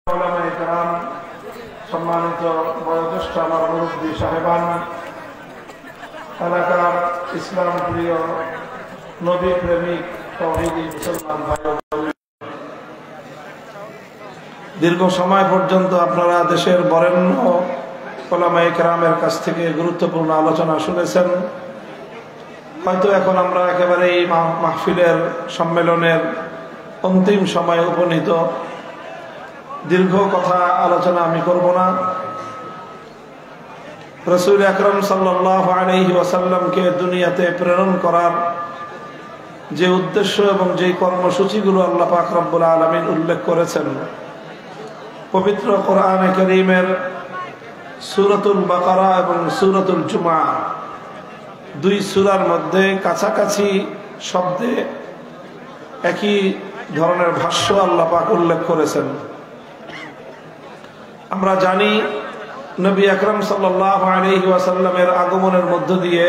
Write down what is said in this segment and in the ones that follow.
ওলামায়ে কেরাম, সম্মানিত বয়োজ্যেষ্ঠ আমার মুরব্বী সাহেবান, এলাকার ইসলাম প্রিয় নবী প্রেমিক তাওহীদি মুসলমান ভাই, দীর্ঘ সময় পর্যন্ত আপনারা দেশের বরেণ্য ওলামায়ে কেরামের কাছ থেকে গুরুত্বপূর্ণ আলোচনা শুনেছেন। হয়তো এখন আমরা একেবারে এই মাহফিলের সম্মেলনের অন্তিম সময়ে উপনীত। দীর্ঘ কথা আলোচনা আমি করব না। রাসূল আকরাম সাল্লাল্লাহু আলাইহি ওয়াসাল্লামকে দুনিয়াতে প্রেরণ করার যে উদ্দেশ্য এবং যে কর্মসূচিগুলো আল্লাহ পাক রব্বুল আলামিন উল্লেখ করেছেন, পবিত্র কোরআনে কারীমের সূরাতুল বাকারা এবং সূরাতুল জুমআহ, দুই সূরার মধ্যে কাছাকাছি শব্দে একই ধরনের ভাষ্য আল্লাহ পাক উল্লেখ করেছেন। আমরা জানি নবী আকরাম সাল্লাল্লাহু আলাইহি ওয়াসাল্লামের আগমনের মধ্য দিয়ে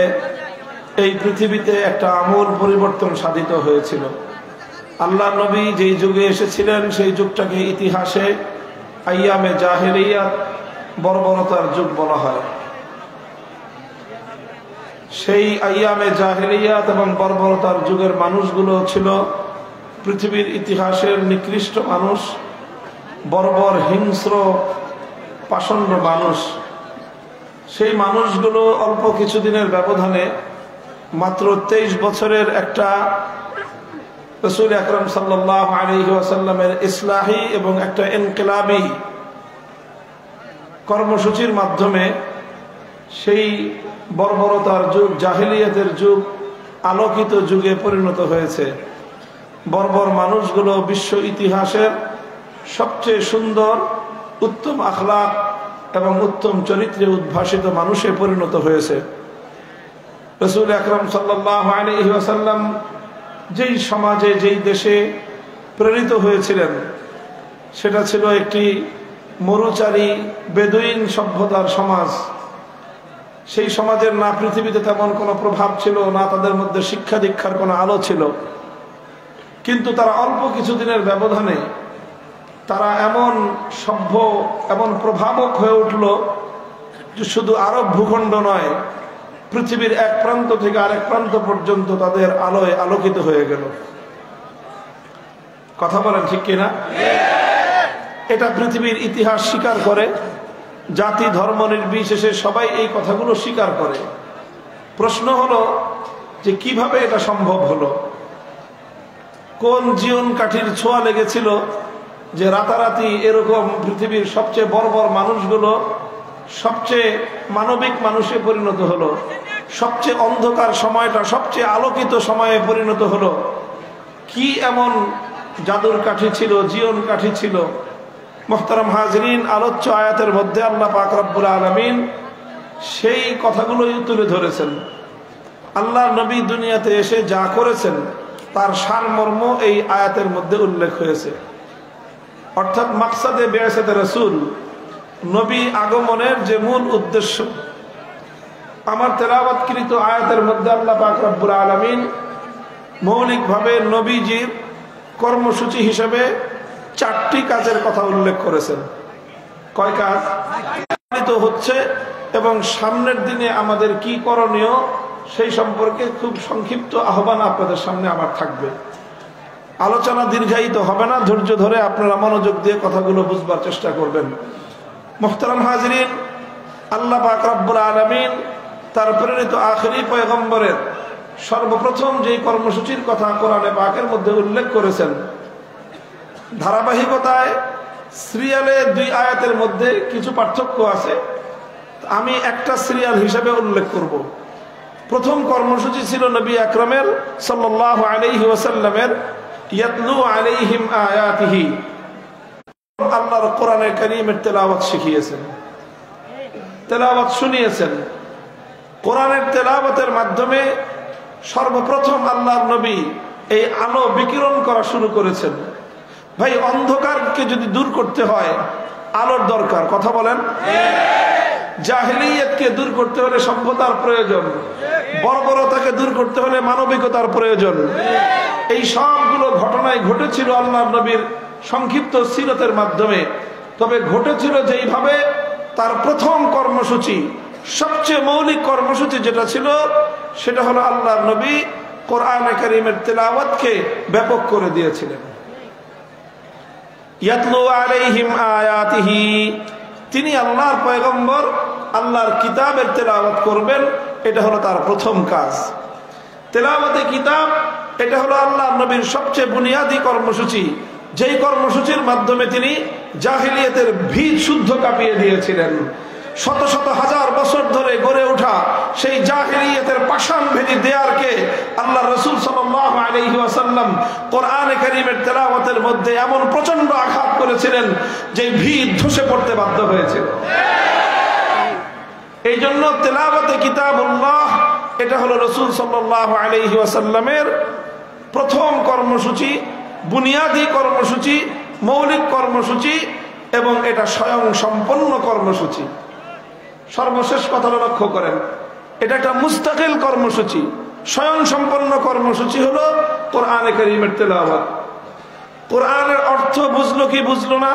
এই পৃথিবীতে একটা আমূল পরিবর্তন সাধিত হয়েছিল। আল্লাহ নবী যেই যুগে এসেছিলেন সেই যুগটাকে ইতিহাসে আইয়ামে জাহেলিয়াত, বর্বরতার যুগ বলা হয়। সেই আইয়ামে জাহেলিয়াত এবং বর্বরতার যুগের মানুষগুলো ছিল পৃথিবীর ইতিহাসের নিকৃষ্ট মানুষ, বর্বর, হিংস্র, পাষণ্ড মানুষ। সেই মানুষগুলো অল্প কিছুদিনের ব্যবধানে মাত্র 23 বছরের একটা রাসূল আকরাম সাল্লাল্লাহু আলাইহি ওয়াসাল্লামের ইসলাহি এবং একটা ইনকিলাবী কর্মসূচির মাধ্যমে সেই বর্বরতার যুগ, জাহেলিয়াতের যুগ আলোকিত যুগে পরিণত হয়েছে। বর্বর মানুষগুলো বিশ্ব ইতিহাসের সবচেয়ে সুন্দর, উত্তম আখলাক এবং উত্তম চরিত্রে উদ্ভাসিত মানুষে পরিণত হয়েছে। রাসূল আকরাম সাল্লাল্লাহু আলাইহি ওয়াসাল্লাম যেই সমাজে, যেই দেশে প্রেরিত হয়েছিলেন, সেটা ছিল একটি মরুচারী বেদুইন সভ্যতার সমাজ। সেই সমাজের না পৃথিবীতে তেমন কোনো প্রভাব ছিল, না তাদের মধ্যে শিক্ষা দীক্ষার কোনো আলো ছিল, কিন্তু তারা অল্প কিছুদিনের ব্যবধানে তারা এমন সভ্য, এমন প্রভাবক হয়ে উঠল যে শুধু আরব ভূখণ্ড নয়, পৃথিবীর এক প্রান্ত থেকে আরেক প্রান্ত পর্যন্ত তাদের আলোয় আলোকিত হয়ে গেল। কথা বলেন ঠিক কিনা? এটা পৃথিবীর ইতিহাস স্বীকার করে, জাতি ধর্ম নির্বিশেষে সবাই এই কথাগুলো স্বীকার করে। প্রশ্ন হলো যে কিভাবে এটা সম্ভব হলো, কোন জীবন কাঠির ছোঁয়া লেগেছিল যে রাতারাতি এরকম পৃথিবীর সবচেয়ে বর্বর মানুষগুলো সবচেয়ে মানবিক মানুষে পরিণত হলো, সবচেয়ে অন্ধকার সময়টা সবচেয়ে আলোকিত সময়ে পরিণত হলো। কি এমন জাদুর কাঠি ছিল, জীবন কাঠি ছিল? মুহতারাম হাজরিন, আলোচ্য আয়াতের মধ্যে আল্লাহ পাক রব্বুল আলামিন সেই কথাগুলোই তুলে ধরেছেন। আল্লাহর নবী দুনিয়াতে এসে যা করেছেন তার সারমর্ম এই আয়াতের মধ্যে উল্লেখ হয়েছে। অর্থাৎ মাকসাদে বিআসাতে রাসূল, নবী আগমনের যে মূল উদ্দেশ্য, আমার তেলাওয়াতকৃত আয়াতের মধ্যে আল্লাহ পাক রব্বুল আলামিন মৌলিকভাবে নবীজির কর্মসূচি হিসেবে 4টি কাজের কথা উল্লেখ করেছেন। কয় কাজ পালিত হচ্ছে এবং সামনের দিনে আমাদের কি করণীয় সেই সম্পর্কে খুব সংক্ষিপ্ত আহ্বান আপনাদের সামনে আমার থাকবে। আলোচনা দীর্ঘায়িত হবে না, ধৈর্য ধরে আপনারা মনোযোগ দিয়ে কথাগুলো বুঝবার চেষ্টা করবেন। মুহতারাম হাজরিন, আল্লাহ পাক রব্বুল আলামিন তার প্রেরিত আখিরি পয়গম্বরের সর্বপ্রথম যেই কর্মসূচির কথা কোরআনে পাকের মধ্যে উল্লেখ করেছেন, ধারাবাহিকতায় সিরিয়ালে 2 আয়াতের মধ্যে কিছু পার্থক্য আছে, আমি একটা সিরিয়াল হিসেবে উল্লেখ করব। প্রথম কর্মসূচি ছিল নবী আকরামের সাল্লাল্লাহু আলাইহি ওয়াসাল্লামের ইয়াতলু আলাইহিম আয়াতিহি, আল্লাহর কোরআনের কারীমের তেলাওয়াত শিখিয়েছেন, তেলাওয়াত শুনিয়েছেন। কোরআনের তেলাওয়াতের মাধ্যমে সর্বপ্রথম আল্লাহর নবী এই আলো বিকিরণ করা শুরু করেছেন। ভাই, অন্ধকারকে যদি দূর করতে হয় আলোর দরকার, কথা বলেন। জাহেলিয়াতকে দূর করতে হলে সভ্যতার প্রয়োজন, বর্বরতাকে দূর করতে হলে মানবিকতার প্রয়োজন। এই সবগুলো ঘটনায় ঘটেছিল আল্লাহর নবীর সংক্ষিপ্ত সিরাতের মাধ্যমে। তবে ঘটেছিল যেইভাবে তার প্রথম কর্মসূচি, সবচেয়ে মৌলিক কর্মসূচি যেটা ছিল, সেটা হলো আল্লাহর নবী কোরআনে কারীমের তেলাওয়াতকে ব্যাপক করে দিয়েছিলেন। ইয়াতলু আলাইহিম আয়াতিহি, তিনি আল্লাহর পয়গম্বর, আল্লাহর কিতাবের তেলাওয়াত করবেন, এটা হলো তার প্রথম কাজ। তেলাওয়াতে কিতাব এটা হলো আল্লাহর নবীর সবচেয়ে বুনিয়াদী কর্মসূচি, যেই কর্মসূচির মাধ্যমে তিনি জাহিলিয়াতের ভিত শুদ্ধ কাঁপিয়ে দিয়েছিলেন। শত শত হাজার বছর ধরে গড়ে ওঠা সেই জাহিলিয়াতের পাষাণভেদী দেয়ারকে আল্লাহ রাসূল সাল্লাল্লাহু আলাইহি ওয়াসাল্লাম কোরআনে কারীমের তেলাওয়াতের মধ্যে এমন প্রচন্ড আঘাত করেছিলেন যে ভিত ধসে পড়তে বাধ্য হয়েছিল। এই জন্য তেলাওয়াতে কিতাবুল্লাহ এটা হলো রাসূল সাল্লাল্লাহু আলাইহি ওয়াসাল্লামের প্রথম কর্মসূচি, বুনিয়াদী কর্মসূচি, মৌলিক কর্মসূচি, এবং এটা স্বয়ং সম্পন্ন কর্মসূচি। সর্বশেষ কথাটা লক্ষ্য করেন, এটা একটা মুস্তাকিল কর্মসূচি, স্বয়ং সম্পন্ন কর্মসূচি হলো কোরআনে কারীমের তেলাওয়াত। কোরআনের অর্থ বুঝলো কি বুঝলো না,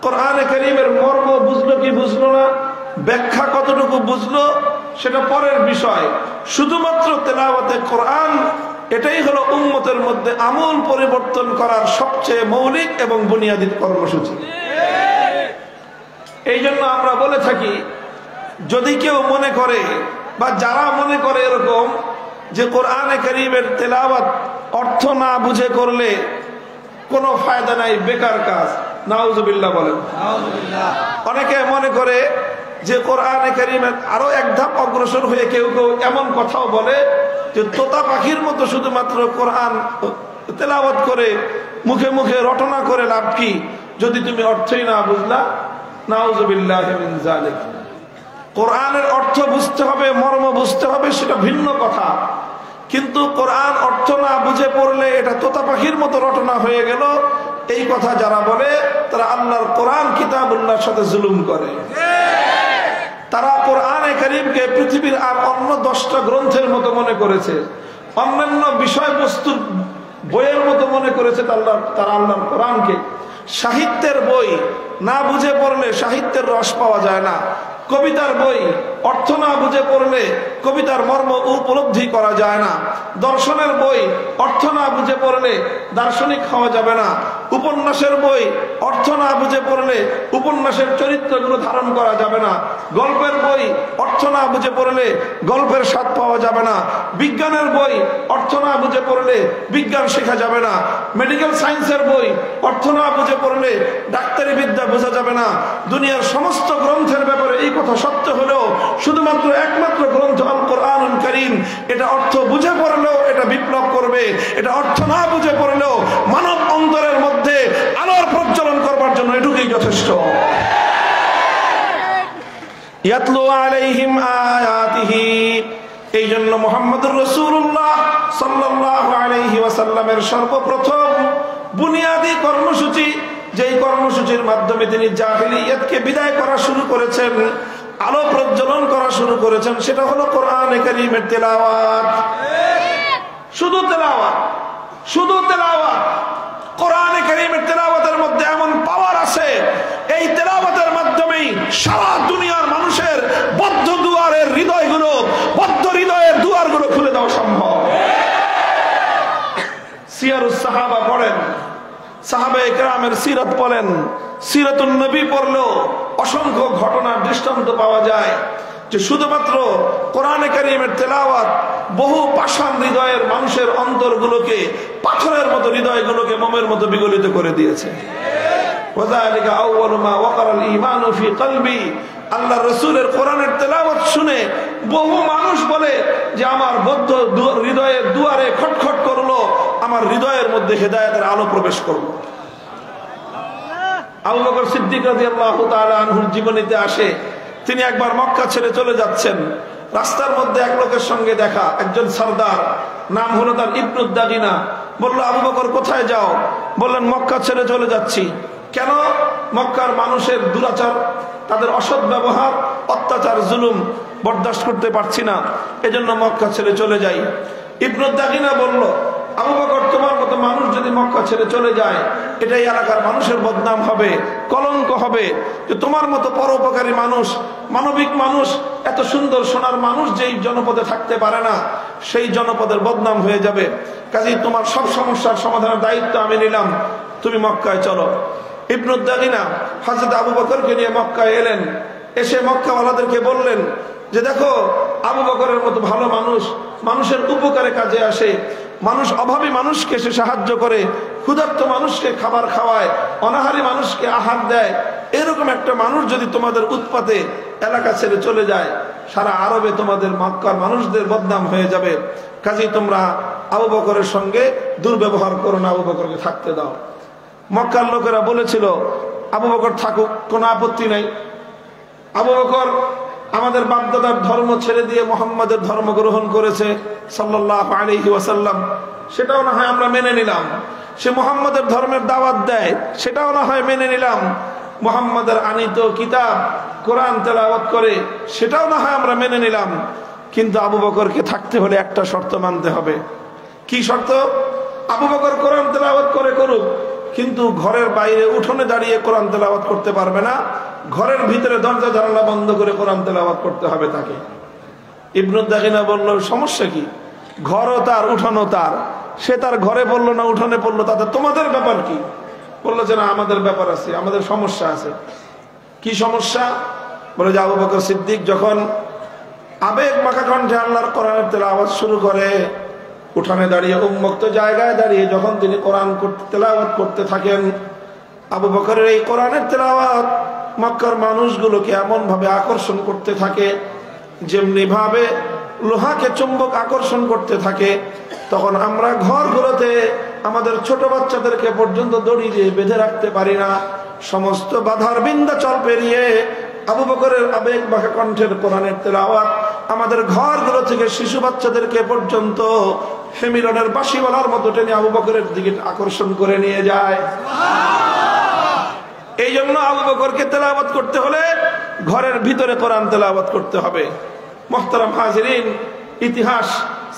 কোরআনে কারীমের মর্ম বুঝলো কি বুঝলো না, ব্যাখ্যা কতটুকু বুঝলো সেটা পরের বিষয়। শুধুমাত্র তেলাওয়াতে কোরআন এটাই হলো উম্মতের মধ্যে আমূল পরিবর্তন করার সবচেয়ে মৌলিক এবং বুনিয়াদী কর্মসূচি। এই জন্য আমরা বলে থাকি, যদি কেউ মনে করে বা যারা মনে করে এরকম যে কোরআনে কারীমের তেলাওয়াত অর্থ না বুঝে করলে কোনো ফায়দা নাই, বেকার কাজ, নাউজুবিল্লাহ বলেন। অনেকে মনে করে যে কোরআনে কারীমের আরো এক ধাপ অগ্রসর হয়ে কেউ কেউ এমন কথাও বলে যে তোতা পাখির মতো শুধুমাত্র কোরআন তেলাওয়াত করে মুখে মুখে রটনা করে লাভ কি, যদি তুমি অর্থই না বুঝলা। নাউজুবিল্লাহি মিন যালিক। কোরআনের অর্থ বুঝতে হবে, মর্ম বুঝতে হবে, সেটা ভিন্ন কথা, কিন্তু কোরআন অর্থ না বুঝে পড়লে এটা তোতা পাখির মতো রটনা হয়ে গেল, এই কথা যারা বলে তারা আল্লাহর কোরআন কিতাবুল্লাহর সাথে জুলুম করে। তারা কোরআনে কারীমকে পৃথিবীর আর অন্য 10টা গ্রন্থের মতো মনে করেছে, অন্যান্য বিষয়বস্তুর বইয়ের মতো মনে করেছে তারা আল্লাহর কোরআনকে। সাহিত্যের বই না বুঝে পড়লে সাহিত্যের রস পাওয়া যায় না। কবিতার বই অর্থ না বুঝে পড়লে কবিতার মর্ম উপলব্ধি করা যায় না। দর্শনের বই অর্থ না বুঝে পড়লে দার্শনিক হওয়া যাবে না। উপন্যাসের বই অর্থ না বুঝে পড়লে উপন্যাসের চরিত্রগুলো ধারণ করা যাবে না। গল্পের বই অর্থ না বুঝে পড়লে গল্পের স্বাদ পাওয়া যাবে না। বিজ্ঞানের বই অর্থ না বুঝে পড়লে বিজ্ঞান শেখা যাবে না। মেডিকেল সায়েন্সের বই অর্থ না বুঝে পড়লে ডাক্তারি বিদ্যা বোঝা যাবে না। দুনিয়ার সমস্ত গ্রন্থের ব্যাপারে এই কথা সত্য হলেও শুধুমাত্র একমাত্র গ্রন্থ আল কোরআনুল কারীম, এটা অর্থ বুঝে পড়লেও এটা বিপ্লব করবে, এটা অর্থ না বুঝে পড়লেও মানব অন্তরের মধ্যে আলোর প্রজ্বলন করবার জন্য এটুকুই যথেষ্ট। ইয়াতলু আলাইহিম আয়াতিহি, এই জন্য মুহাম্মদুর রাসূলুল্লাহ সাল্লাল্লাহু আলাইহি ওয়াসাল্লামের সর্বপ্রথম বুনিয়াদী কর্মসূচি, যেই কর্মসূচির মাধ্যমে তিনি জাহিলিয়াতকে বিদায় করা শুরু করেছেন, আলো প্রজ্বলন করা শুরু করেছেন, সেটা হলো কোরআনে কারীমের তেলাওয়াত। শুধু তেলাওয়াত, শুধু তেলাওয়াত। কোরআনে কারীমের তেলাওয়াতের মধ্যে এমন পাওয়ার আছে, এই তেলাওয়াতের মাধ্যমেই সারা দুনিয়ার মানুষের বদ্ধ দুয়ারের হৃদয়গুলো, বদ্ধ হৃদয়ের দুয়ারগুলো খুলে দেওয়া সম্ভব। সিয়ারুস সাহাবা পড়েন, সাহাবায়ে কেরামের সিরাত পড়েন, সিরাতুন নবী পড়লেও অসংখ্য ঘটনার দৃষ্টান্ত পাওয়া যায় যে শুধুমাত্র কোরআনে কারীমের তেলাওয়াত বহু পাষাণ হৃদয়ের মানুষের অন্তরগুলোকে, পাথরের মতো হৃদয়গুলোকে মোমের মতো বিগলিত করে দিয়েছে। ওয়াযালিকা আউয়ালু মা ওয়াকারাল ঈমানু ফি কলবি, আল্লাহর রাসূলের কোরআনের তেলাওয়াত শুনে বহু মানুষ বলে যে আমার বদ্ধ হৃদয়ের দুয়ারে খটখট করলো, আমার হৃদয়ের মধ্যে হেদায়েতের আলো প্রবেশ করলো। আবু বকর সিদ্দিক রাদিয়াল্লাহু তাআলা আনহুর জীবনীতে আসে, তিনি একবার মক্কা ছেড়ে চলে যাচ্ছেন, রাস্তার মধ্যে এক লোকের সঙ্গে দেখা, একজন সরদার, নাম হলো তার ইবনুদ দাগিনা। বলল, আবু বকর কোথায় যাও? বললেন, মক্কা ছেড়ে চলে যাচ্ছি। কেন? মক্কার মানুষের দুরাচার, তাদের অসৎ ব্যবহার, অত্যাচার, জুলুম বরদাস্ত করতে পারছি না, এজন্য মক্কা ছেড়ে চলে যাই। ইবনুদ দাগিনা বলল, আবু বকর তোমার মতো মানুষ যদি মক্কা ছেড়ে চলে যায়, এটাই এলাকার মানুষের বদনাম হবে, কলঙ্ক হবে যে তোমার মতো পরোপকারী মানুষ, মানবিক মানুষ, এত সুন্দর সোনার মানুষ যেই জনপদে থাকতে পারে না, সেই জনপদের বদনাম হয়ে যাবে। কাজেই তোমার সব সমস্যার সমাধানের দায়িত্ব আমি নিলাম, তুমি মক্কায় চলো। ইবনু দাগিনা হযরত আবু বকরকে নিয়ে মক্কায় এলেন। এসে মক্কাওয়ালাদেরকে বললেন যে দেখো, আবু বকরের মতো ভালো মানুষ, মানুষের উপকারে কাজে আসে, মানুষ অভাবী মানুষকে সে সাহায্য করে, ক্ষুধার্ত মানুষকে খাবার খাওয়ায়, অনাহারী মানুষকে আহার দেয়, এরকম একটা মানুষ যদি তোমাদের উৎপাতে এলাকা ছেড়ে চলে যায়, সারা আরবে তোমাদের মক্কার মানুষদের বদনাম হয়ে যাবে। কাজেই তোমরা আবু বকরের সঙ্গে দুর্ব্যবহার করো না, আবু বকরকে থাকতে দাও। মক্কার লোকেরা বলেছিল আবু বকর থাকুক, কোনো আপত্তি নাই। আবু বকর আমাদের বাপদাদার ধর্ম ছেড়ে দিয়ে মুহাম্মাদের ধর্ম গ্রহণ করেছে সাল্লাল্লাহু আলাইহি ওয়াসাল্লাম, সেটাও না হয় আমরা মেনে নিলাম। সে মুহাম্মাদের ধর্মের দাওয়াত দেয়, সেটাও না হয় মেনে নিলাম। মুহাম্মাদের আনিত কিতাব কোরআন তেলাওয়াত করে, সেটাও না হয় আমরা মেনে নিলাম। কিন্তু আবু বকরকে থাকতে হলে একটা শর্ত মানতে হবে। কি শর্ত? আবু বকর কোরআন তেলাওয়াত করে করুক, কিন্তু ঘরের বাইরে উঠোনে দাঁড়িয়ে কোরআন তেলাওয়াত করতে পারবে না, ঘরের ভিতরে দরজা জানালা বন্ধ করে কোরআন তেলাওয়াত করতে হবে তাকে। ইবনু দাগিনা বলল, সমস্যা কি? ঘরও তার, উঠোনও তার, সে তার ঘরে পড়লো না উঠোনে পড়লো, তাতে তোমাদের ব্যাপার কি? বললো যে না, আমাদের ব্যাপার আছে, আমাদের সমস্যা আছে। কি সমস্যা? বলে যে আবু বকর সিদ্দিক যখন আবেগ মাখা কণ্ঠে আল্লাহর কোরআনের তেলাওয়াত শুরু করে, উঠানে দাঁড়িয়ে উন্মুক্ত জায়গায় দাঁড়িয়ে যখন তিনি কোরআন তেলাওয়াত করতে থাকেন, আবু বকরের এই কোরআনের তেলাওয়াত মক্কার মানুষগুলোকে এমন ভাবে আকর্ষণ করতে থাকে, যেমনি ভাবে লোহাকে চুম্বক আকর্ষণ করতে থাকে। তখন আমরা ঘরগুলোতে আমাদের ছোট বাচ্চাদেরকে পর্যন্ত দড়ি দিয়ে বেঁধে রাখতে পারি না। সমস্ত বাধার বিন্ধ্যাচল পেরিয়ে আবু বকরের আবেগ মাখা কণ্ঠের কোরআনের তেলাওয়াত আমাদের ঘরগুলো থেকে শিশু বাচ্চাদেরকে পর্যন্ত হেমিলনের বাঁশিওয়ালার মতো টেনে আবু বকরের দিকে আকর্ষণ করে নিয়ে যায়। এই জন্য আবু বকরকে তেলাওয়াত করতে হলে ঘরের ভিতরে কোরআন তেলাওয়াত করতে হবে। মুহতারাম হাজিরিন, ইতিহাস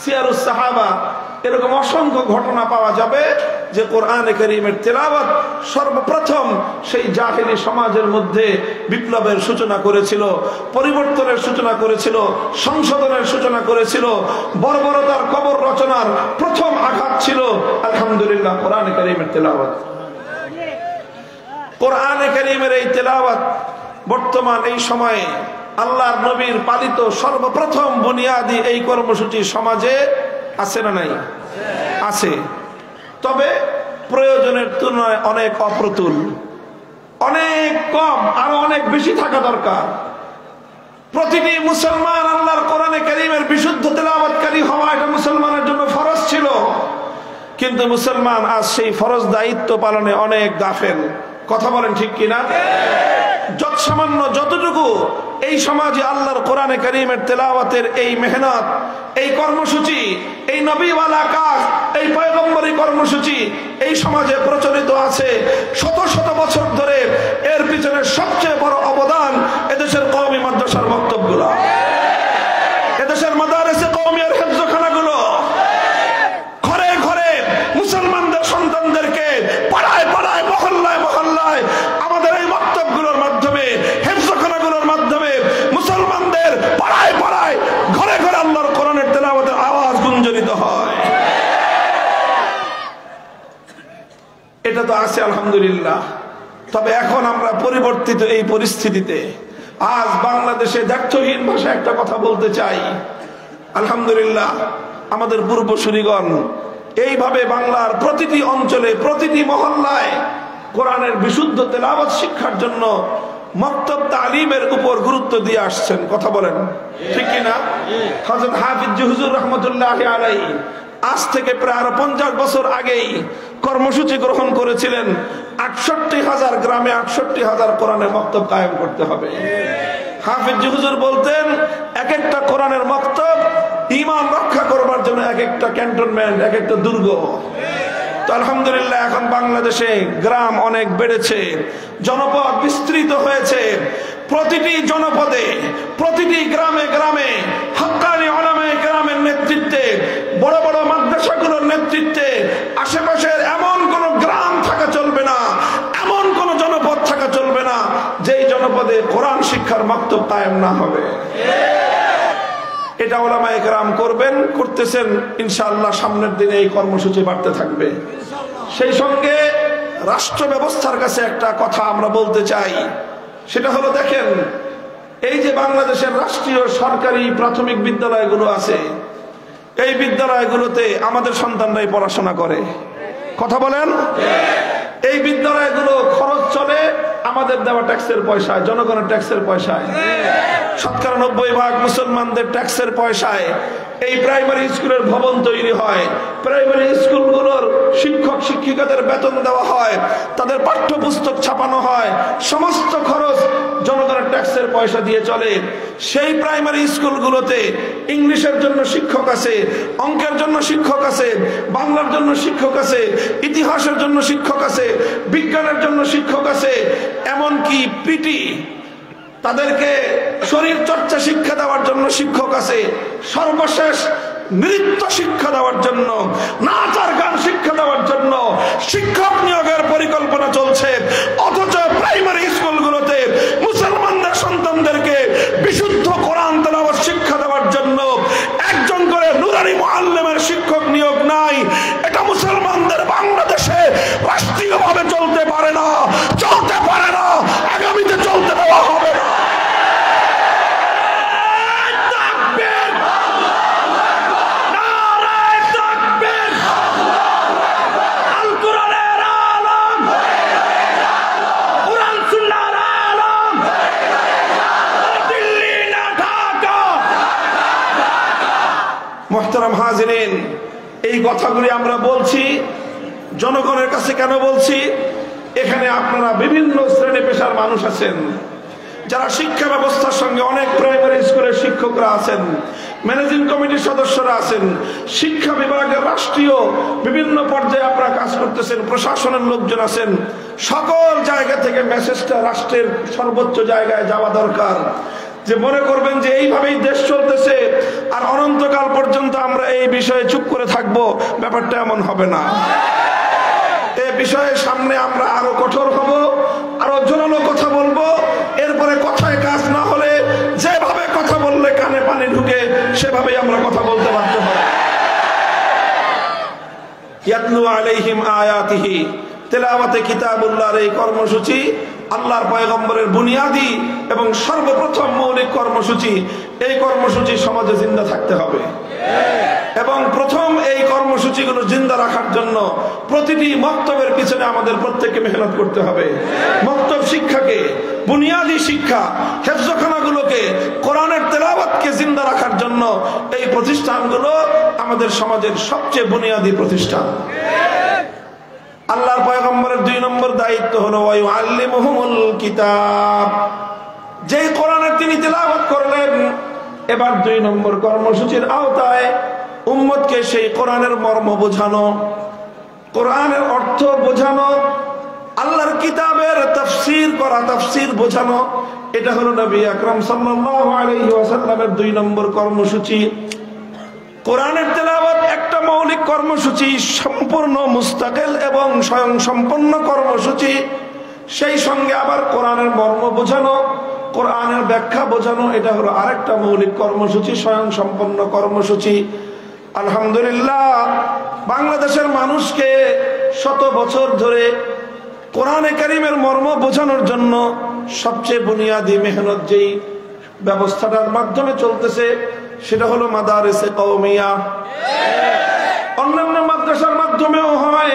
সিয়ারুস সাহাবা এরকম অসংখ্য ঘটনা পাওয়া যাবে যে কোরআনে কারীমের তেলাওয়াত সর্বপ্রথম সেই জাহেলি সমাজের মধ্যে বিপ্লবের সূচনা করেছিল, পরিবর্তনের সূচনা করেছিল, সংশোধনের সূচনা করেছিল। বর্বরতার কবর রচনার প্রথম আঘাত ছিল আলহামদুলিল্লাহ কোরআনে কারীমের তেলাওয়াত। কোরআনে কারীমের এই তেলাওয়াত বর্তমান এই সময়ে আল্লাহর নবীর পালিত সর্বপ্রথম বুনিয়াদি এই কর্মসূচি সমাজে আছে না নাই? আছে, তবে প্রয়োজনের তুলনায় অনেক অপ্রতুল, অনেক কম, আরো অনেক বেশি থাকা দরকার। প্রতিটি মুসলমান আল্লাহর কোরআনে কারীমের বিশুদ্ধ তেলাওয়াতকারী হওয়া এটা মুসলমানের জন্য ফরজ ছিল, কিন্তু মুসলমান আজ সেই ফরজ দায়িত্ব পালনে অনেক গাফেল। কথা বলেন ঠিক কিনা? যৎসামান্য যতটুকু এই সমাজে আল্লাহর কোরআনে কারীমের তেলাওয়াতের এই মেহনত, এই কর্মসূচি, এই নবীওয়ালা কাজ, এই পয়গম্বরী কর্মসূচি এই সমাজে প্রচলিত আছে শত শত বছর ধরে, এর পিছনে সবচেয়ে বড় অবদান এদেশের কওমি মাদ্রাসার বক্তব্যগুলো, এদেশের মাদারিসে কওমিয়ার হেফজখানাগুলো, ঘরে ঘরে মুসলমানদের সন্তানদেরকে পাড়ায় পাড়ায় মহল্লায় মহল্লায় আমাদের এই বক্তব্যগুলোর মাধ্যমে, হেফজখানাগুলোর মাধ্যমে মুসলমানদের পাড়ায় পাড়ায় ঘরে ঘরে আল্লাহর কোরআনের তেলাওয়াতের আওয়াজ গুঞ্জরিত হয়। এটা তো আছে আলহামদুলিল্লাহ। তবে এখন আমরা পরিবর্তিত এই পরিস্থিতিতে আজ বাংলাদেশে দ্ব্যর্থহীন ভাষায় একটা কথা বলতে চাই। আলহামদুলিল্লাহ আমাদের পূর্বসূরিগণ এইভাবে বাংলার প্রতিটি অঞ্চলে, প্রতিটি মহল্লায় কোরআনের বিশুদ্ধ তেলাওয়াত শিক্ষার জন্য মক্তব তালিমের উপর গুরুত্ব দিয়ে আসছেন। কথা বলেন ঠিক কিনা? হযরত হাফিজ হুজুর রাহমাতুল্লাহি আলাইহি আজ থেকে প্রায় 50 বছর আগেই কর্মসূচি গ্রহণ করেছিলেন ৬৮,০০০ গ্রামে ৬৮,০০০ কোরআনের মক্তব কায়েম করতে হবে। হাফিজ হুজুর বলতেন এক একটা কোরআনের মক্তব ঈমান রক্ষা করবার জন্য এক একটা ক্যান্টনমেন্ট, এক একটা দুর্গ। তো আলহামদুলিল্লাহ এখন বাংলাদেশে গ্রাম অনেক বেড়েছে, জনপদ বিস্তৃত হয়েছে। প্রতিটি জনপদে, প্রতিটি গ্রামে গ্রামে হক্কানি উলামায়ে কেরামের নেতৃত্বে বড় বড় মাদ্রাসা মাদ্রাসাগুলোর নেতৃত্বে আশেপাশের এমন কোন গ্রাম থাকা চলবে না, এমন কোন জনপদ থাকা চলবে না যেই জনপদে কোরআন শিক্ষার মাকতব কায়েম না হবে। এটা উলামায়ে কেরাম করবেন, করতেছেন। ইনশাআল্লাহ সামনের দিনে এই কর্মসূচি বাড়তে থাকবে। সেই সঙ্গে রাষ্ট্র ব্যবস্থার কাছে একটা কথা আমরা বলতে চাই, সেটা হলো দেখেন, এই যে বাংলাদেশের রাষ্ট্রীয় সরকারি প্রাথমিক বিদ্যালয়গুলো আছে, এই বিদ্যালয়গুলোতে আমাদের সন্তানরাই পড়াশোনা করে। কথা বলেন। এই বিদ্যালয়গুলো খরচ চলে আমাদের দেওয়া ট্যাক্সের পয়সায়, জনগণের ট্যাক্সের পয়সায়। ৯০% মুসলমানদের ট্যাক্সের পয়সায় এই প্রাইমারি স্কুলের ভবন তৈরি হয়, প্রাইমারি স্কুলগুলোর শিক্ষক শিক্ষিকাদের বেতন দেওয়া হয়, তাদের পাঠ্যপুস্তক ছাপানো হয়, সমস্ত খরচ জনগণের ট্যাক্সের পয়সা দিয়ে চলে। সেই প্রাইমারি স্কুলগুলোতে ইংলিশের জন্য শিক্ষক আছে, অঙ্কের জন্য শিক্ষক আছে, বাংলার জন্য শিক্ষক আছে, ইতিহাসের জন্য শিক্ষক আছে, বিজ্ঞানের জন্য শিক্ষক আছে, এমনকি পিটি তাদেরকে শরীর চর্চা শিক্ষা দেওয়ার জন্য শিক্ষক আছে, সর্বশেষ নৃত্য শিক্ষা দেওয়ার জন্য, নাচ আর গান শিক্ষা দেওয়ার জন্য শিক্ষক নিয়োগের পরিকল্পনা চলছে। অথচ প্রাইমারি স্কুলগুলোতে মুসলমানদের সন্তানদেরকে বিশুদ্ধ কোরআন তেলাওয়াত শিক্ষা দেওয়ার জন্য একজন করে নুরানি মুআল্লিমের শিক্ষক নিয়োগ নাই। এটা মুসলমানদের বাংলাদেশে রাষ্ট্রীয়ভাবে চলতে পারে না, চলতে পারে না, আগামীতে চলতে দেওয়া হবে না। মোহতারাম হাজিরিন, এই কথাগুলি আমরা বলছি জনগণের কাছে কেন বলছি? এখানে আপনারা বিভিন্ন শ্রেণী পেশার মানুষ আছেন, যারা শিক্ষা ব্যবস্থার সঙ্গে, অনেক প্রাইমারি স্কুলের শিক্ষকরা আছেন, ম্যানেজিং কমিটির সদস্যরা আছেন, শিক্ষা বিভাগের রাষ্ট্রীয় বিভিন্ন পর্যায়ে আপনারা কাজ করতেছেন, প্রশাসনের লোকজন আছেন। সকল জায়গা থেকে মেসেজটা রাষ্ট্রের সর্বোচ্চ জায়গায় যাওয়া দরকার, যে মনে করবেন যে এইভাবেই দেশ চলতেছে আর অনন্তকাল পর্যন্ত আমরা এই বিষয়ে চুপ করে থাকবো, ব্যাপারটা এমন হবে না। এই বিষয়ে সামনে আমরা আরো কঠোর হব, আরো জোরালো কথা বলবো। এরপরে কথায় কাজ না হলে যেভাবে কথা বললে কানে পানি ঢুকে সেভাবেই আমরা কথা বলতে বাধ্য হব। ইয়াতলু আলাইহিম আয়াতিহি, তেলাওয়াতে কিতাবুল্লাহর এই কর্মসূচি আল্লাহর পয়গম্বরের বুনিয়াদি এবং সর্বপ্রথম মৌলিক কর্মসূচি। এই কর্মসূচি সমাজে জিন্দা থাকতে হবে এবং প্রথম এই কর্মসূচিগুলো জিন্দা রাখার জন্য প্রতিটি মক্তবের পিছনে আমাদের প্রত্যেককে মেহনত করতে হবে। মক্তব শিক্ষাকে, বুনিয়াদি শিক্ষা, হেফজখানাগুলোকে, কোরআনের তেলাওয়াতকে জিন্দা রাখার জন্য এই প্রতিষ্ঠানগুলো আমাদের সমাজের সবচেয়ে বুনিয়াদি প্রতিষ্ঠান। আল্লাহর পয়গম্বরের ২ নম্বর দায়িত্ব হলো ওয়ায়ুআল্লিমুহুমুল কিতাব, যে কোরআনের তিনি তেলাওয়াত করলেন, এবার ২ নম্বর কর্মসূচির আওতায় উম্মতকে সেই কোরআনের মর্ম বোঝানো, কোরআনের অর্থ বোঝানো, আল্লাহর কিতাবের তাফসীর করা, তাফসীর বোঝানো। এটা হলো নবী আকরাম সাল্লাল্লাহু আলাইহি ওয়াসাল্লামের ২ নম্বর কর্মসূচি। কোরআনের তেলাওয়াত একটা মৌলিক কর্মসূচি, সম্পূর্ণ মুস্তাকিল এবং স্বয়ং সম্পন্ন কর্মসূচি। সেই সঙ্গে আবার কোরআনের মর্ম বোঝানো, কোরআনের ব্যাখ্যা বোঝানো, এটা হলো আরেকটা মৌলিক কর্মসূচি, স্বয়ং সম্পন্ন কর্মসূচি। আলহামদুলিল্লাহ, বাংলাদেশের মানুষকে শত বছর ধরে কোরআনে কারীমের মর্ম বোঝানোর জন্য সবচেয়ে বুনিয়াদি মেহনত যেই ব্যবস্থাটার মাধ্যমে চলতেছে সেটা হলো মাদারিসে কওমিয়া। অন্যান্য মাদ্রাসার মাধ্যমেও হয়,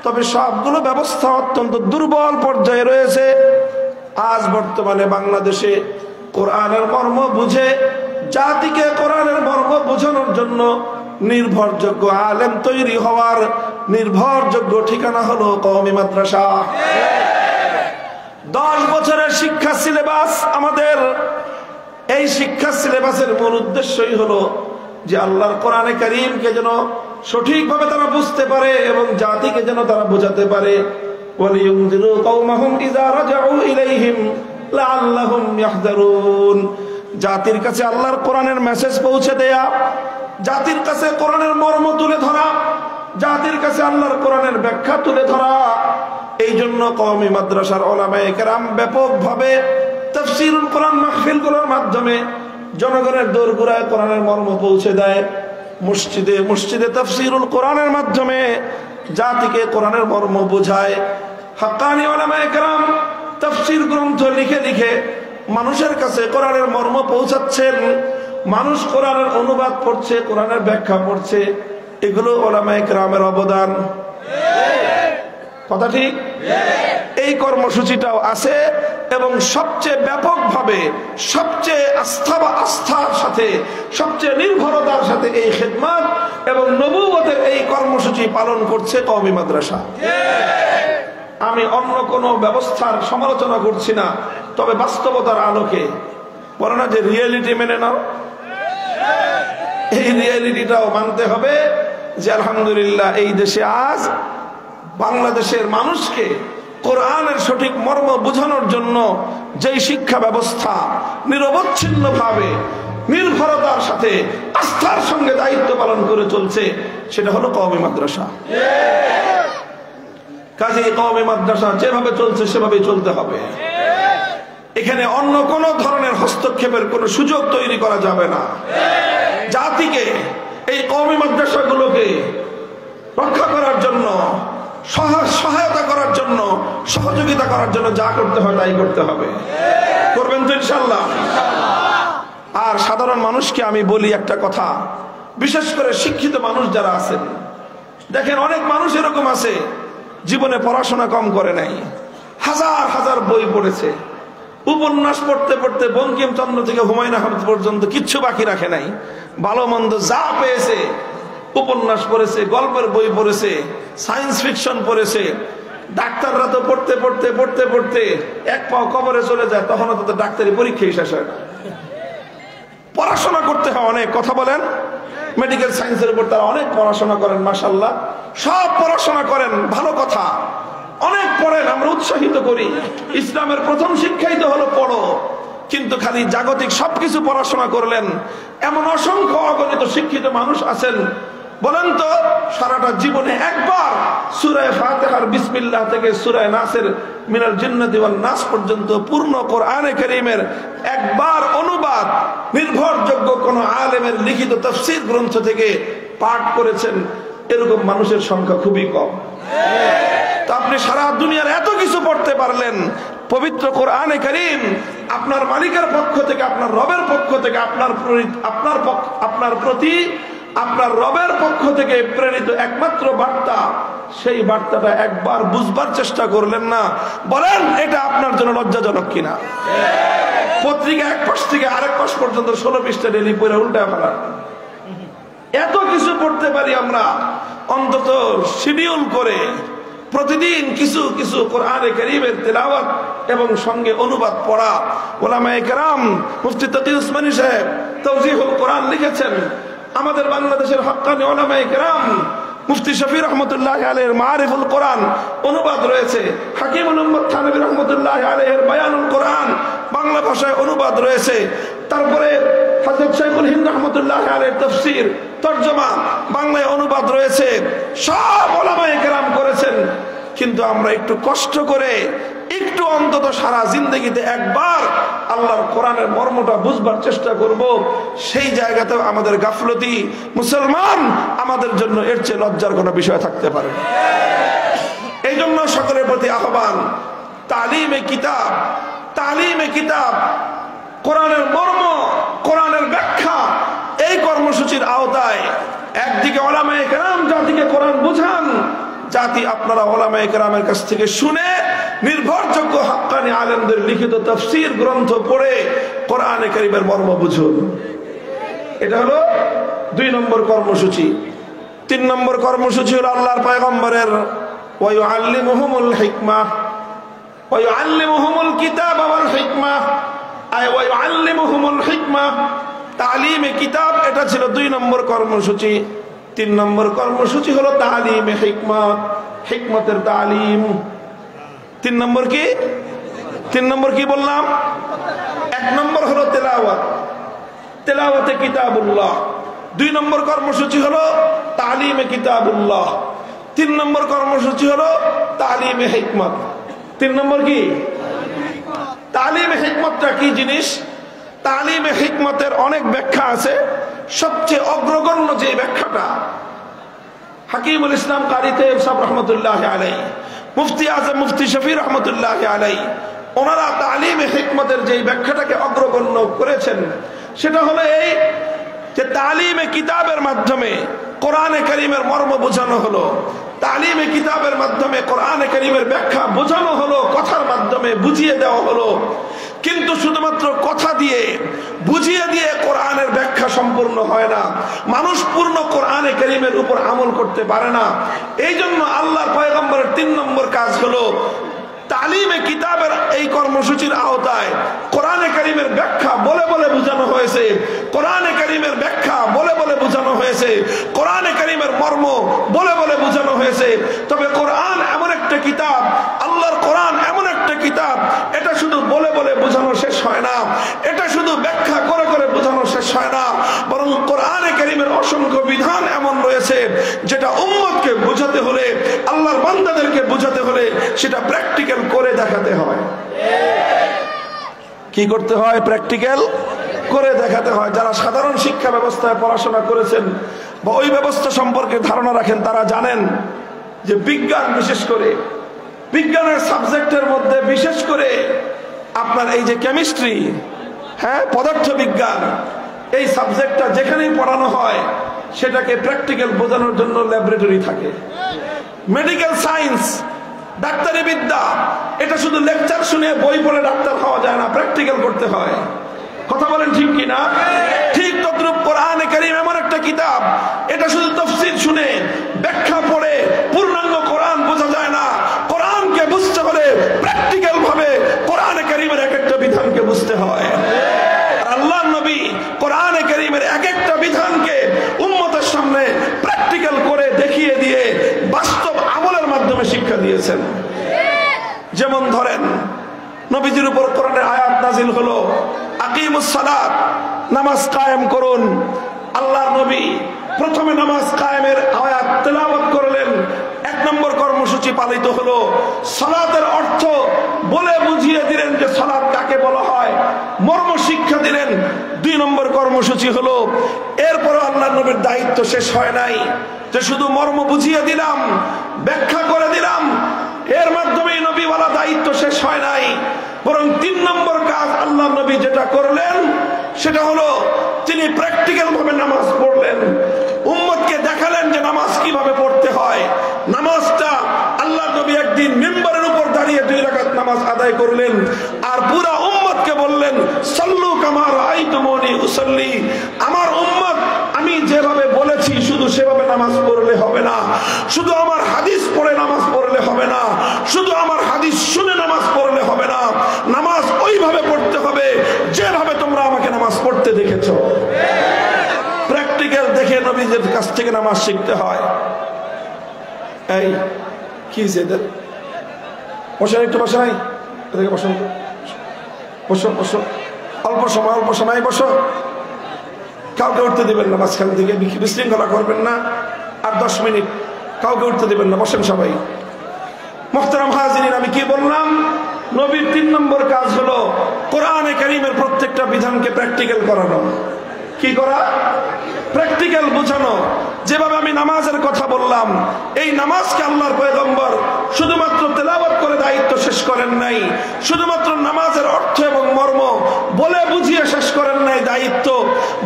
তবে সবগুলো ব্যবস্থা অত্যন্ত দুর্বল পর্যায়ে রয়েছে। আজ বর্তমানে বাংলাদেশে কোরআনের মর্ম বুঝে জাতিকে কোরআনের মর্ম বোঝানোর জন্য নির্ভরযোগ্য আলেম তৈরি হওয়ার নির্ভরযোগ্য ঠিকানা হলো কওমি মাদ্রাসা। 10 বছরের শিক্ষা সিলেবাস আমাদের, এই শিক্ষা সিলেবাসের মূল উদ্দেশ্যই হলো যে আল্লাহর কোরআনে কারীমকে যেন সঠিকভাবে তারা বুঝতে পারে এবং জাতিকে যেন তারা বোঝাতে পারে। ওয়ালিয়ুনযিরু কওমাহুম ইযা রাজাউ ইলাইহিম লাআল্লাহুম ইয়াহযারুন, জাতির কাছে আল্লাহর কোরআনের মেসেজ পৌঁছে দেয়া জাতির কাছে কোরআনের মর্ম তুলে ধরা, জাতির কাছে আল্লাহর কোরআনের ব্যাখ্যা তুলে ধরা। এই জন্য কওমি মাদ্রাসার উলামায়ে কেরাম ব্যাপকভাবে তাফসীরুল কোরআন মাহফিলগুলোর মাধ্যমে জনগণের দোরগোড়ায় কোরআনের মর্ম পৌঁছে দেয়। মসজিদে মসজিদে তাফসীরুল কোরআনের মাধ্যমে জাতিকে কোরআনের মর্ম বোঝায়। হাক্কানি উলামায়ে কেরাম তাফসীর গ্রন্থ লিখে লিখে মানুষের কাছে কোরআনের মর্ম পৌঁছাচ্ছেন। মানুষ কোরআনের অনুবাদ পড়ছে, কোরআনের ব্যাখ্যা পড়ছে। এগুলো উলামায়ে কেরামের অবদান। কথা ঠিক? এই কর্মসূচিটাও আছে এবং সবচেয়ে ব্যাপকভাবে, সবচেয়ে আস্থার সাথে, সবচেয়ে নির্ভরতার সাথে এই খেদমত এবং নবুয়তের এই কর্মসূচি পালন করছে কওমি মাদ্রাসা। আমি অন্য কোনো ব্যবস্থার সমালোচনা করছি না, তবে বাস্তবতার আলোকে বলে না যে রিয়েলিটি মেনে নাও, এই রিয়েলিটিটাও মানতে হবে যে আলহামদুলিল্লাহ এই দেশে আজ বাংলাদেশের মানুষকে কোরআনের সঠিক মর্ম বোঝানোর জন্য যেই শিক্ষা ব্যবস্থা নিরবচ্ছিন্নভাবে নির্ভরতার সাথে আস্থার সঙ্গে দায়িত্ব পালন করে চলছে, সেটা হলো কওমি মাদ্রাসা। কাজেই কওমি মাদ্রাসা যেভাবে চলছে সেভাবেই চলতে হবে। এখানে অন্য কোন ধরনের হস্তক্ষেপের কোন সুযোগ তৈরি করা যাবে না। জাতিকে এই কওমি মাদ্রাসাগুলোকে রক্ষা করার জন্য, সহায়তা করার জন্য, সহযোগিতা করার জন্য যা করতে হয় তাই করতে হবে। করবেন তো ইনশাআল্লাহ? আর সাধারণ মানুষকে আমি বলি একটা কথা, বিশেষ করে শিক্ষিত মানুষ যারা আছেন, দেখেন অনেক মানুষ এরকম আছে জীবনে পড়াশোনা কম করে নাই, হাজার হাজার বই পড়েছে, উপন্যাস পড়তে পড়তে বঙ্কিমচন্দ্র থেকে হুমায়ুন আহমেদ পর্যন্ত কিচ্ছু বাকি রাখে নাই, ভালো মন্দ যা পেয়েছে উপন্যাস পড়েছে, গল্পের বই পড়েছে, সায়েন্স ফিকশন পড়েছে। ডাক্তাররা তো পড়তে পড়তে পড়তে পড়তে এক পাও কবরে চলে যায়, তখনও তো ডাক্তারি পরীক্ষাই শেষ হয় না। পড়াশোনা করতে হয় অনেক, কথা বলেন। মেডিকেল সায়েন্সের উপর তারা অনেক পড়াশোনা করেন, মাশাআল্লাহ, সব পড়াশোনা করেন, ভালো কথা, অনেক পড়েন, আমরা উৎসাহিত করি। ইসলামের প্রথম শিক্ষাই তো হলো পড়ো। কিন্তু খালি জাগতিক সবকিছু পড়াশোনা করলেন এমন অসংখ্য অগণিত শিক্ষিত মানুষ আছেন, বলেন তো সারাটা জীবনে একবার সূরা ফাতিহার বিসমিল্লাহ থেকে সূরা নাসের মিনাল জিন্নাতি ওয়ান নাস পর্যন্ত পূর্ণ কোরআনে কারীমের একবার অনুবাদ নির্ভরযোগ্য কোন আলেমের লিখিত তাফসীর গ্রন্থ থেকে পাঠ করেছেন এরকম মানুষের সংখ্যা খুবই কম। তো আপনি সারা দুনিয়ার এত কিছু পড়তে পারলেন, পবিত্র কোরআনে কারীম আপনার মালিকের পক্ষ থেকে, আপনার রবের পক্ষ থেকে, আপনার প্রতি আপনার রবের পক্ষ থেকে প্রেরিত একমাত্র বার্তা, সেই বার্তাটা একবার বুঝবার চেষ্টা করলেন না। বলেন এটা আপনার জন্য লজ্জাজনক কিনা? পত্রিকা এক পাশ থেকে আরেক পাশ পর্যন্ত 16 পৃষ্ঠা ডেলি পড়ে উল্টা ফেলা। এত কিছু পড়তে পারি আমরা, অন্তত শিডিউল করে প্রতিদিন কিছু কিছু কোরআনে কারীমের তেলাওয়াত এবং সঙ্গে অনুবাদ পড়া। উলামায়ে কেরাম, মুফতি তাকি উসমানী সাহেব তাওজিহুল কোরআন লিখেছেন। আমাদের বাংলাদেশের হক্কানি উলামায়ে কেরাম মুফতি শফি রহমতুল্লাহ আলাইহির মারিফুল কোরআন অনুবাদ রয়েছে, হাকিমুল উম্মত থানভী রহমতুল্লাহ আলাইহির বায়ানুল কোরআন বাংলা ভাষায় অনুবাদ রয়েছে। তারপরে হযরত শাইখুল হিন্দ রহমতুল্লাহ আলাইহির তাফসীর তরজমা বাংলায় অনুবাদ রয়েছে। সব উলামায়ে কেরাম করেছেন। কিন্তু আমরা একটু কষ্ট করে, একটু অন্তত সারা জিন্দেগিতে একবার আল্লাহর কোরআনের মর্মটা বুঝবার চেষ্টা করব। সেই জায়গাতেও আমাদের গাফলতি। মুসলমান, আমাদের জন্য এর চেয়ে লজ্জার কোনো বিষয় থাকতে পারে। এই জন্য সকলের প্রতি আহ্বান, তালিমে কিতাব, কোরআনের মর্ম, কোরআনের ব্যাখ্যা, এই কর্মসূচির আওতায় একদিকে উলামায়ে কেরাম জাতিকে কোরআন বুঝান, জাতি আপনারা উলামায়ে কেরামের কাছ থেকে শুনে নির্ভরযোগ্য হাক্কানি আলেমদের লিখিত তাফসীর গ্রন্থ পড়ে কোরআনে কারীমের মর্ম বুঝুন। এটা হলো 2 নম্বর কর্মসূচি। 3 নম্বর কর্মসূচি হলো আল্লাহর পয়গম্বরের ওয়া ইউআল্লিমুহুমুল হিকমাহ ওয়া ইউআল্লিমুহুমুল কিতাব ওয়াল হিকমাহ, ওয়া ইউআল্লিমুহুমুল হিকমাহ, তালিমে কিতাব। এটা ছিল 2 নম্বর কর্মসূচি। 3 নম্বর কর্মসূচি হলো তালিমে হিকমত, হিকমতের তালিম। 3 নম্বর কি? 3 নম্বর কি বললাম? 1 নম্বর হলো তেলাওয়াত, তেলাওয়াতে কিতাবুল্লাহ। 2 নম্বর কর্মসূচি হলো তালিমে কিতাবুল্লাহ, 3 নম্বর কর্মসূচি হলো তালিমে হিকমত। 3 নম্বর কি? তালিমে হিকমতটা কি জিনিস? তালিমে হিকমতের অনেক ব্যাখ্যা আছে। সবচেয়ে অগ্রগণ্য যে ব্যাখ্যাটা হাকিমুল ইসলাম কারি তাইয়্যিব সাহেব রহমতুল্লাহ আলাইহি, মুফতি আজম মুফতি শফি রহমতুল্লাহ আলাইহি, ওনারা তালিমে হিকমতের যে ব্যাখ্যাটাকে অগ্রগণ্য করেছেন সেটা হলো এই যে তালিমে কিতাবের মাধ্যমে কোরআনে কারীমের মর্ম বোঝানো হলো, তালিমে কিতাবের মাধ্যমে কোরআনে কারীমের ব্যাখ্যা বোঝানো হলো, কথার মাধ্যমে বুঝিয়ে দেওয়া হলো। কিন্তু শুধুমাত্র কথা দিয়ে বুঝিয়ে দিয়ে কোরআনের ব্যাখ্যা সম্পূর্ণ হয় না, মানুষ পূর্ণ কোরআনে কারীমের উপর আমল করতে পারে না। এই জন্য আল্লাহর পয়গম্বরের 3 নম্বর কাজ হলো তালিমে কিতাবের এই কর্মসূচির আওতায় কোরআনে কারীমের ব্যাখ্যা বলে বলে বোঝানো হয়েছে, কোরআনে কারীমের ব্যাখ্যা বলে বলে বোঝানো হয়েছে, কোরআনে কারীমের মর্ম বলে বলে বোঝানো হয়েছে। তবে কোরআন এমন একটা কিতাব, আল্লাহর কোরআন এমন একটা কিতাব, এটা শুধু বলে বলে বোঝানো শেষ হয় না, এটা শুধু ব্যাখ্যা করে করে বোঝানো শেষ হয় না, বরং কোরআনে কারীমের অসংখ্য বিধান এমন রয়েছে যেটা উম্মতকে বোঝাতে হলে, আল্লাহর বান্দাদেরকে বোঝাতে হলে সেটা প্র্যাকটিক্যাল করে দেখাতে হয়। কি করতে হয়? প্র্যাকটিক্যাল করে দেখাতে হয়। যারা সাধারণ শিক্ষা ব্যবস্থায় পড়াশোনা করেছেন বা ওই ব্যবস্থা সম্পর্কে ধারণা রাখেন তারা জানেন যে বিজ্ঞান, বিশেষ করে বিজ্ঞানের সাবজেক্টের মধ্যে বিশেষ করে আপনার এই যে কেমিস্ট্রি, হ্যাঁ, পদার্থ বিজ্ঞান, এই সাবজেক্টটা যেখানেই পড়ানো হয় সেটাকে প্র্যাকটিক্যাল বোঝানোর জন্য ল্যাবরেটরি থাকে। মেডিকেল সায়েন্স, ডাক্তারি বিদ্যা, এটা শুধু লেকচার শুনে বই পড়ে ডাক্তার হওয়া যায় না, প্র্যাকটিক্যাল করতে হয়। কথা বলেন ঠিক কি না? ঠিক তদ্রূপ কোরআনে কারীম এমন একটা কিতাব, এটা শুধু তাফসীর শুনে ব্যাখ্যা পড়ে পূর্ণাঙ্গ কোরআন বোঝা যায় না। কোরআনকে বুঝতে হলে প্র্যাকটিক্যাল ভাবে কোরআনে কারীমের এক একটা বিধানকে বুঝতে হয়। আল্লাহর নবী কোরআনে কারীমের এক একটা বিধানকে উম্মতের সামনে প্র্যাকটিক্যাল করে দেখিয়ে দিয়ে বাস্তব আমলের মাধ্যমে শিক্ষা দিয়েছেন। যেমন ধরেন, নবীজির উপর কোরআনের আয়াত নাজিল হলো, আকিমুস সালাত, নামাজ কায়েম করুন। আল্লাহর নবী প্রথমে নামাজ কায়েমের আয়াত তেলাওয়াত করলেন। 1 নম্বর কর্মসূচি পালিত হলো। সালাতের অর্থ বলে বুঝিয়ে দিলেন যে সালাত কাকে বলা হয়, মর্ম শিক্ষা দিলেন। 2 নম্বর কর্মসূচি হলো, এরপরে আল্লাহর নবীর দায়িত্ব শেষ হয় নাই যে শুধু মর্ম বুঝিয়ে দিলাম, ব্যাখ্যা করে দিলাম, এর মাধ্যমেই নবীওয়ালা দায়িত্ব শেষ হয় নাই, বরং 3 নম্বর কাজ আল্লাহর নবী যেটা করলেন সেটা হলো তিনি প্র্যাকটিক্যাল ভাবে নামাজ পড়লেন, উম্মতকে দেখালেন যে নামাজ কিভাবে পড়তে হয়। নামাজটা আল্লাহর নবী একদিন মিম্বরের উপর দাঁড়িয়ে 2 রাকাত নামাজ আদায় করলেন, আর পুরা উম্মতকে বললেন, সাল্লু কামা রাআইতুমুনি উসাল্লি। আমার উম্মত, আমি যেভাবে বলেছি শুধু সেভাবে নামাজ পড়লে হবে না, শুধু আমার হাদিস পড়ে নামাজ পড়লে হবে না, শুধু আমার হাদিস শুনে নামাজ পড়লে হবে না, নামাজ ওইভাবে পড়তে হবে যেভাবে তোমরা আমাকে নামাজ পড়তে দেখেছো। প্র্যাকটিক্যাল দেখে নবীদের কাছ থেকে নামাজ শিখতে হয়। এই কি এদের বসেন, একটু বসে নাই, এদিকে বসুন, বসো বসো, অল্প সময় বসো, কাউকে উঠতে দিবেন না, মাঝখান থেকে বিশৃঙ্খলা করবেন না, আর 10 মিনিট কাউকে উঠতে দিবেন না, বসেন সবাই। মুহতারাম হাজিরিন, আমি কি বললাম? নবীর 3 নম্বর কাজ হলো কোরআনে কারীমের প্রত্যেকটা বিধানকে প্র্যাকটিক্যাল করানো। কি করা? প্র্যাকটিক্যাল বোঝানো। যেভাবে আমি নামাজের কথা বললাম, এই নামাজকে আল্লাহর পয়গম্বর শুধুমাত্র তেলাওয়াত করে দায়িত্ব শেষ করেন নাই, শুধুমাত্র নামাজের অর্থ এবং মর্ম বলে বুঝিয়ে শেষ করেন নাই দায়িত্ব,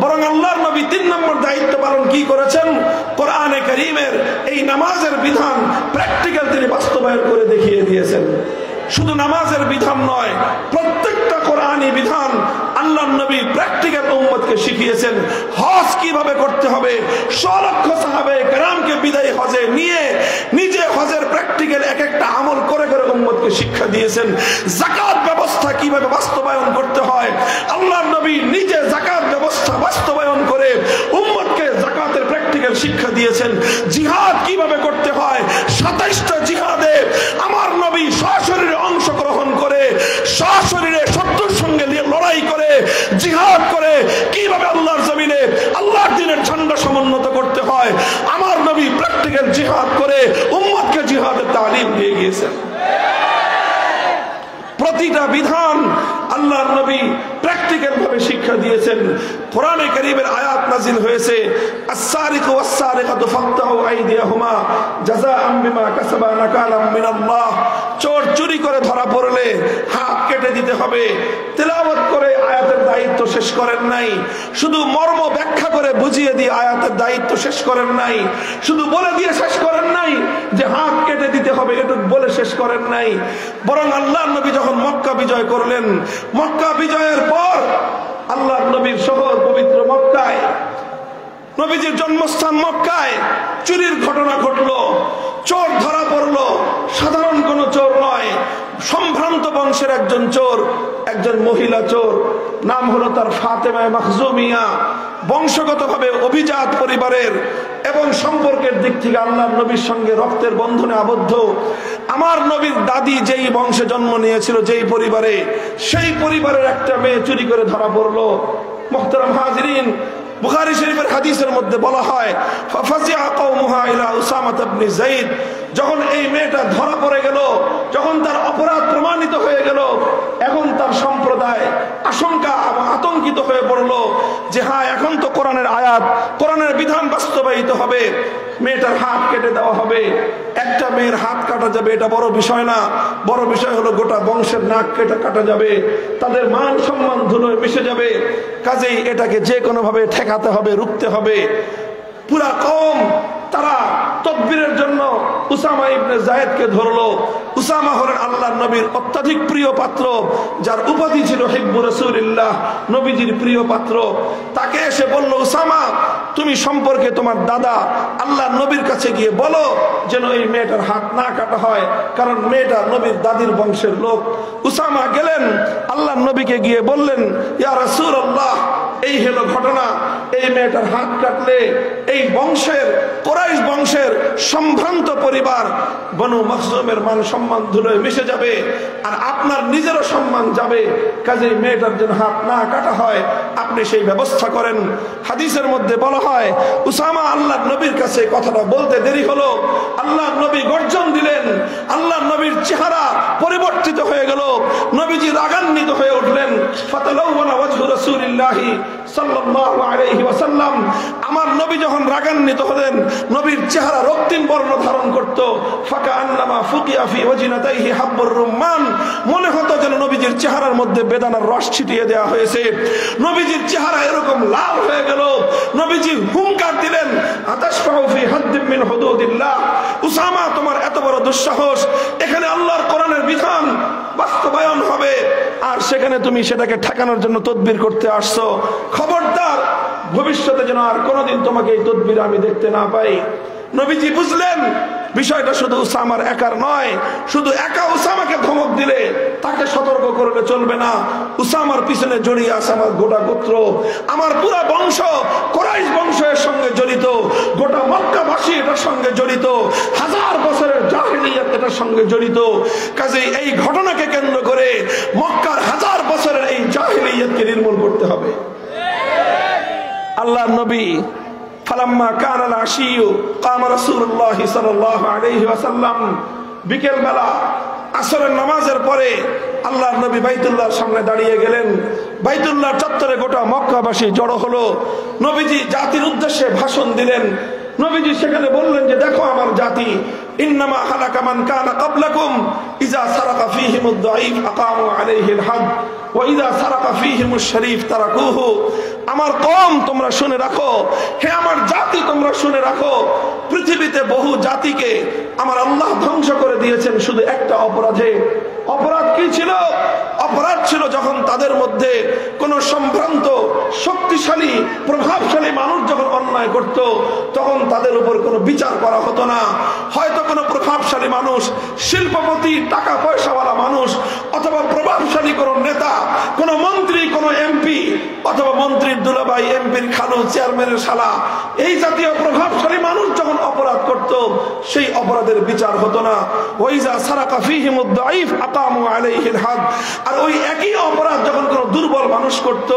বরং আল্লাহর নবী 3 নম্বর দায়িত্ব পালন কি করেছেন? কোরআনে কারীমের এই নামাজের বিধান প্র্যাকটিক্যাল তিনি বাস্তবায়ন করে দেখিয়ে দিয়েছেন। শুধু নামাজের বিধান নয়, প্রত্যেকটা কোরআনী বিধান আল্লাহর নবী প্র্যাকটিক্যাল উম্মতকে শিখিয়েছেন। হজ কিভাবে করতে হবে, 100 লক্ষ সাহাবে কেরামকে বিদায়ী হজে নিয়ে নিজে হজের প্র্যাকটিক্যাল এক একটা আমল করে করে উম্মতকে শিক্ষা দিয়েছেন। যাকাত ব্যবস্থা কিভাবে বাস্তবায়ন করতে হয়, আল্লাহর নবী নিজে যাকাত ব্যবস্থা বাস্তবায়ন করে উম্মতকে যাকাতের প্র্যাকটিক্যাল শিক্ষা দিয়েছেন। জিহাদ কিভাবে করতে হয়, 27টা জিহাদে আমার নবী সশরীরে অংশগ্রহণ করে, সশরীরে শত্রুর সঙ্গে লড়াই করে, জিহাদ করে কিভাবে আল্লাহর জমিনে আল্লাহর দ্বীনের ঝান্ডা প্রতিটা বিধান আল্লাহর নবী প্র্যাকটিক্যাল ভাবে শিক্ষা দিয়েছেন। কোরআনে কারীমের আয়াত নাযিল হয়েছে, আস-সারিকু ওয়াস-সারিকাতু ফাকতাউ আইদিয়াহুমা জাযাআম বিমা কাসাবা নাকালাম মিনাল্লাহ। চোর চুরি করে ধরা পড়লে হাত কেটে দিতে হবে। তেলাওয়াত করে আয়াতের দায়িত্ব শেষ করেন নাই, শুধু মর্ম ব্যাখ্যা করে বুঝিয়ে দিয়ে আয়াতের দায়িত্ব শেষ করেন নাই, শুধু বলে দিয়ে শেষ করেন নাই যে হাত কেটে দিতে হবে এটুকু বলে শেষ করেন নাই। বরং আল্লাহর নবী যখন মক্কা বিজয় করলেন, মক্কা বিজয়ের পর আল্লাহর নবীর শহর পবিত্র মক্কায়, নবীজির জন্মস্থান মক্কায় চুরির ঘটনা ঘটলো, চোর ধরা পড়লো। সাধারণ কোন চোর নয়, সম্ভ্রান্ত বংশের একজন চোর, একজন মহিলা চোর, নাম হলো তার ফাতেমা মাখজুমিয়া। বংশগতভাবে অভিজাত পরিবারের এবং সম্পর্কের দিক থেকে আল্লাহর নবীর সঙ্গে রক্তের বন্ধনে আবদ্ধ। আমার নবীর দাদি যেই বংশে জন্ম নিয়েছিল, যেই পরিবারে, সেই পরিবারের একটা মেয়ে চুরি করে ধরা পড়লো। মুহতারাম হাজিরিন, বুখারী শরীফের হাদিসের মধ্যে বলা হয়, ফাফাজিআ কওমুহা ইলা উসামা ইবনে যায়েদ। যখন এই মেয়েটা ধরা পড়ে গেল, যখন তার অপরাধ প্রমাণিত হয়ে গেল, এখন তার সম্প্রদায় আশঙ্কা এবং আতঙ্কিত হয়ে পড়লো যে হ্যাঁ, এখন তো কোরআনের আয়াত, কোরআনের বিধান বাস্তবায়িত হবে, মেয়েটার হাত কেটে দেওয়া হবে। একটা মেয়ের হাত কাটা যাবে এটা বড় বিষয় না, বড় বিষয় হলো গোটা বংশের নাক কেটে কাটা যাবে, তাদের মান সম্মান ধুলোয় মিশে যাবে। কাজেই এটাকে যে কোনো ভাবে ঠেকাতে হবে, রুখতে হবে। পুরা কওম তারা তদবিরের জন্য উসামা ইবনে যায়েদকে ধরলো। উসামা হলেন আল্লাহর নবীর অত্যাধিক প্রিয় পাত্র, যার উপাধি ছিল হিব্বু রাসূলিল্লাহ, নবীজির প্রিয় পাত্র। তাকে এসে বলল, উসামা, তুমি সম্পর্কে তোমার দাদা আল্লাহর নবীর কাছে গিয়ে বলো যেন এই মেয়েটার হাত না কাটা হয়, কারণ মেয়েটা নবীর দাদির বংশের লোক। উসামা গেলেন, আল্লাহর নবীকে গিয়ে বললেন, ইয়া রাসূলুল্লাহ, এই হলো ঘটনা, এই মেয়েটার হাত কাটলে এই বংশের, কুরাইশ বংশের সম্ভ্রান্ত পরিবার বনু মাখজুমের মান সম্মান ধুলোয় মিশে যাবে, আর আপনার নিজেরও সম্মান যাবে। কাজেই মেয়েটার যেন হাত না কাটা হয়, আপনি সেই ব্যবস্থা করেন। হাদিসের মধ্যে বলা হয়, উসামা আল্লাহর নবীর কাছে কথাটা বলতে দেরি হলো, আল্লাহর নবী গর্জন দিলেন, আল্লাহর নবীর চেহারা পরিবর্তিত হয়ে গেল, নবীজি রাগান্বিত হয়ে উঠলেন। ফাতালাওয়ানা ওয়াজহু রাসূলিল্লাহি সাল্লাল্লাহু আলাইহি ওয়াসাল্লাম। আমার নবী যখন রাগান্বিত হলেন, নবীর চেহারা রক্তিম বর্ণ ধারণ করত। ফাকাআন্নামা ফুকিয়া ফি ওয়াজনাতাইহি হাব্বুর রুম্মান। মনে হতো যেন নবীজির চেহারার মধ্যে বেদানার রস ছিটিয়ে দেওয়া হয়েছে। নবীজির চেহারা এরকম লাল হয়ে গেল। নবীজি হুঙ্কার দিলেন, আতাশফাউ ফি হাদ্দিম মিন হুদুদিল্লাহ। উসামা, তোমার এত বড় দুঃসাহস, এখানে আল্লাহর কোরআনের বিধান বাস্তবায়ন হবে আর সেখানে তুমি সেটাকে ঠেকানোর জন্য তদবির করতে আসছো। খবরদার, ভবিষ্যতে যেন আর কোনোদিন তোমাকে এই তদবির আমি দেখতে না পাই। নবীজি বুঝলেন বিষয়টা শুধু উসামার একার নয়, শুধু একা উসামাকে ধমক দিলে, তাকে সতর্ক করলে চলবে না। উসামার পিছনে জড়িয়ে আছে আমার গোটা গোত্র, আমার পুরা বংশ, কুরাইশ বংশের সঙ্গে জড়িত, গোটা মক্কাবাসী এটার সঙ্গে জড়িত, 1000 বছরের জাহেলিয়াত এটার সঙ্গে জড়িত। কাজেই এই ঘটনাকে কেন্দ্র করে মক্কার 1000 বছরের এই জাহেলিয়াতকে নির্মূল করতে হবে। আল্লাহর নবী ফালাম্মা কানাল আশিয়ু কামা রাসূলুল্লাহ সাল্লাল্লাহু আলাইহি ওয়াসাল্লাম। বিকেল বেলা আসরের নামাজের পরে আল্লাহর নবী বাইতুল্লাহর সামনে দাঁড়িয়ে গেলেন। বাইতুল্লাহর চত্বরে গোটা মক্কাবাসী জড়ো হলো। নবীজি জাতির উদ্দেশ্যে ভাষণ দিলেন। নবীজি সেখানে বললেন যে দেখো আমার জাতি, ইন্নামা হালাকা মান কানা ক্বাবলাকুম ইযা সারাকা ফীহিমুদ দাঈফ আকামু আলাইহিল হাদ ওয়া ইযা সারাকা ফীহিমুশ শরীফ তারাকুহু। আমার কওম, তোমরা শুনে রাখো, হে আমার জাতি, তোমরা শুনে রাখো, পৃথিবীতে বহু জাতিকে আমার আল্লাহ ধ্বংস করে দিয়েছেন শুধু একটা অপরাধে। অপরাধ কি ছিল? অপরাধ ছিল যখন তাদের মধ্যে কোন সম্ভ্রান্ত, শক্তিশালী, প্রভাবশালী মানুষ যখন অন্যায় করত, তখন তাদের উপর কোনো বিচার করা হতো না। হয়তো কোনো প্রভাবশালী মানুষ, শিল্পপতি, টাকা পয়সাওয়ালা মানুষ, অথবা প্রভাবশালী কোনো নেতা, কোনো মন্ত্রী, কোনো এমপি, অথবা মন্ত্রীর দুলাভাই, এমপির খালু, চেয়ারম্যানের শালা, এই জাতীয় প্রভাবশালী মানুষ যখন অপরাধ করত, সেই অপরাধের বিচার হতো না। ওয়াইজা সারাকা ফীহিমুদ দাঈফ আকামু আলাইহিল হাদ। আর ওই একই অপরাধ যখন কোনো দুর্বল মানুষ করত,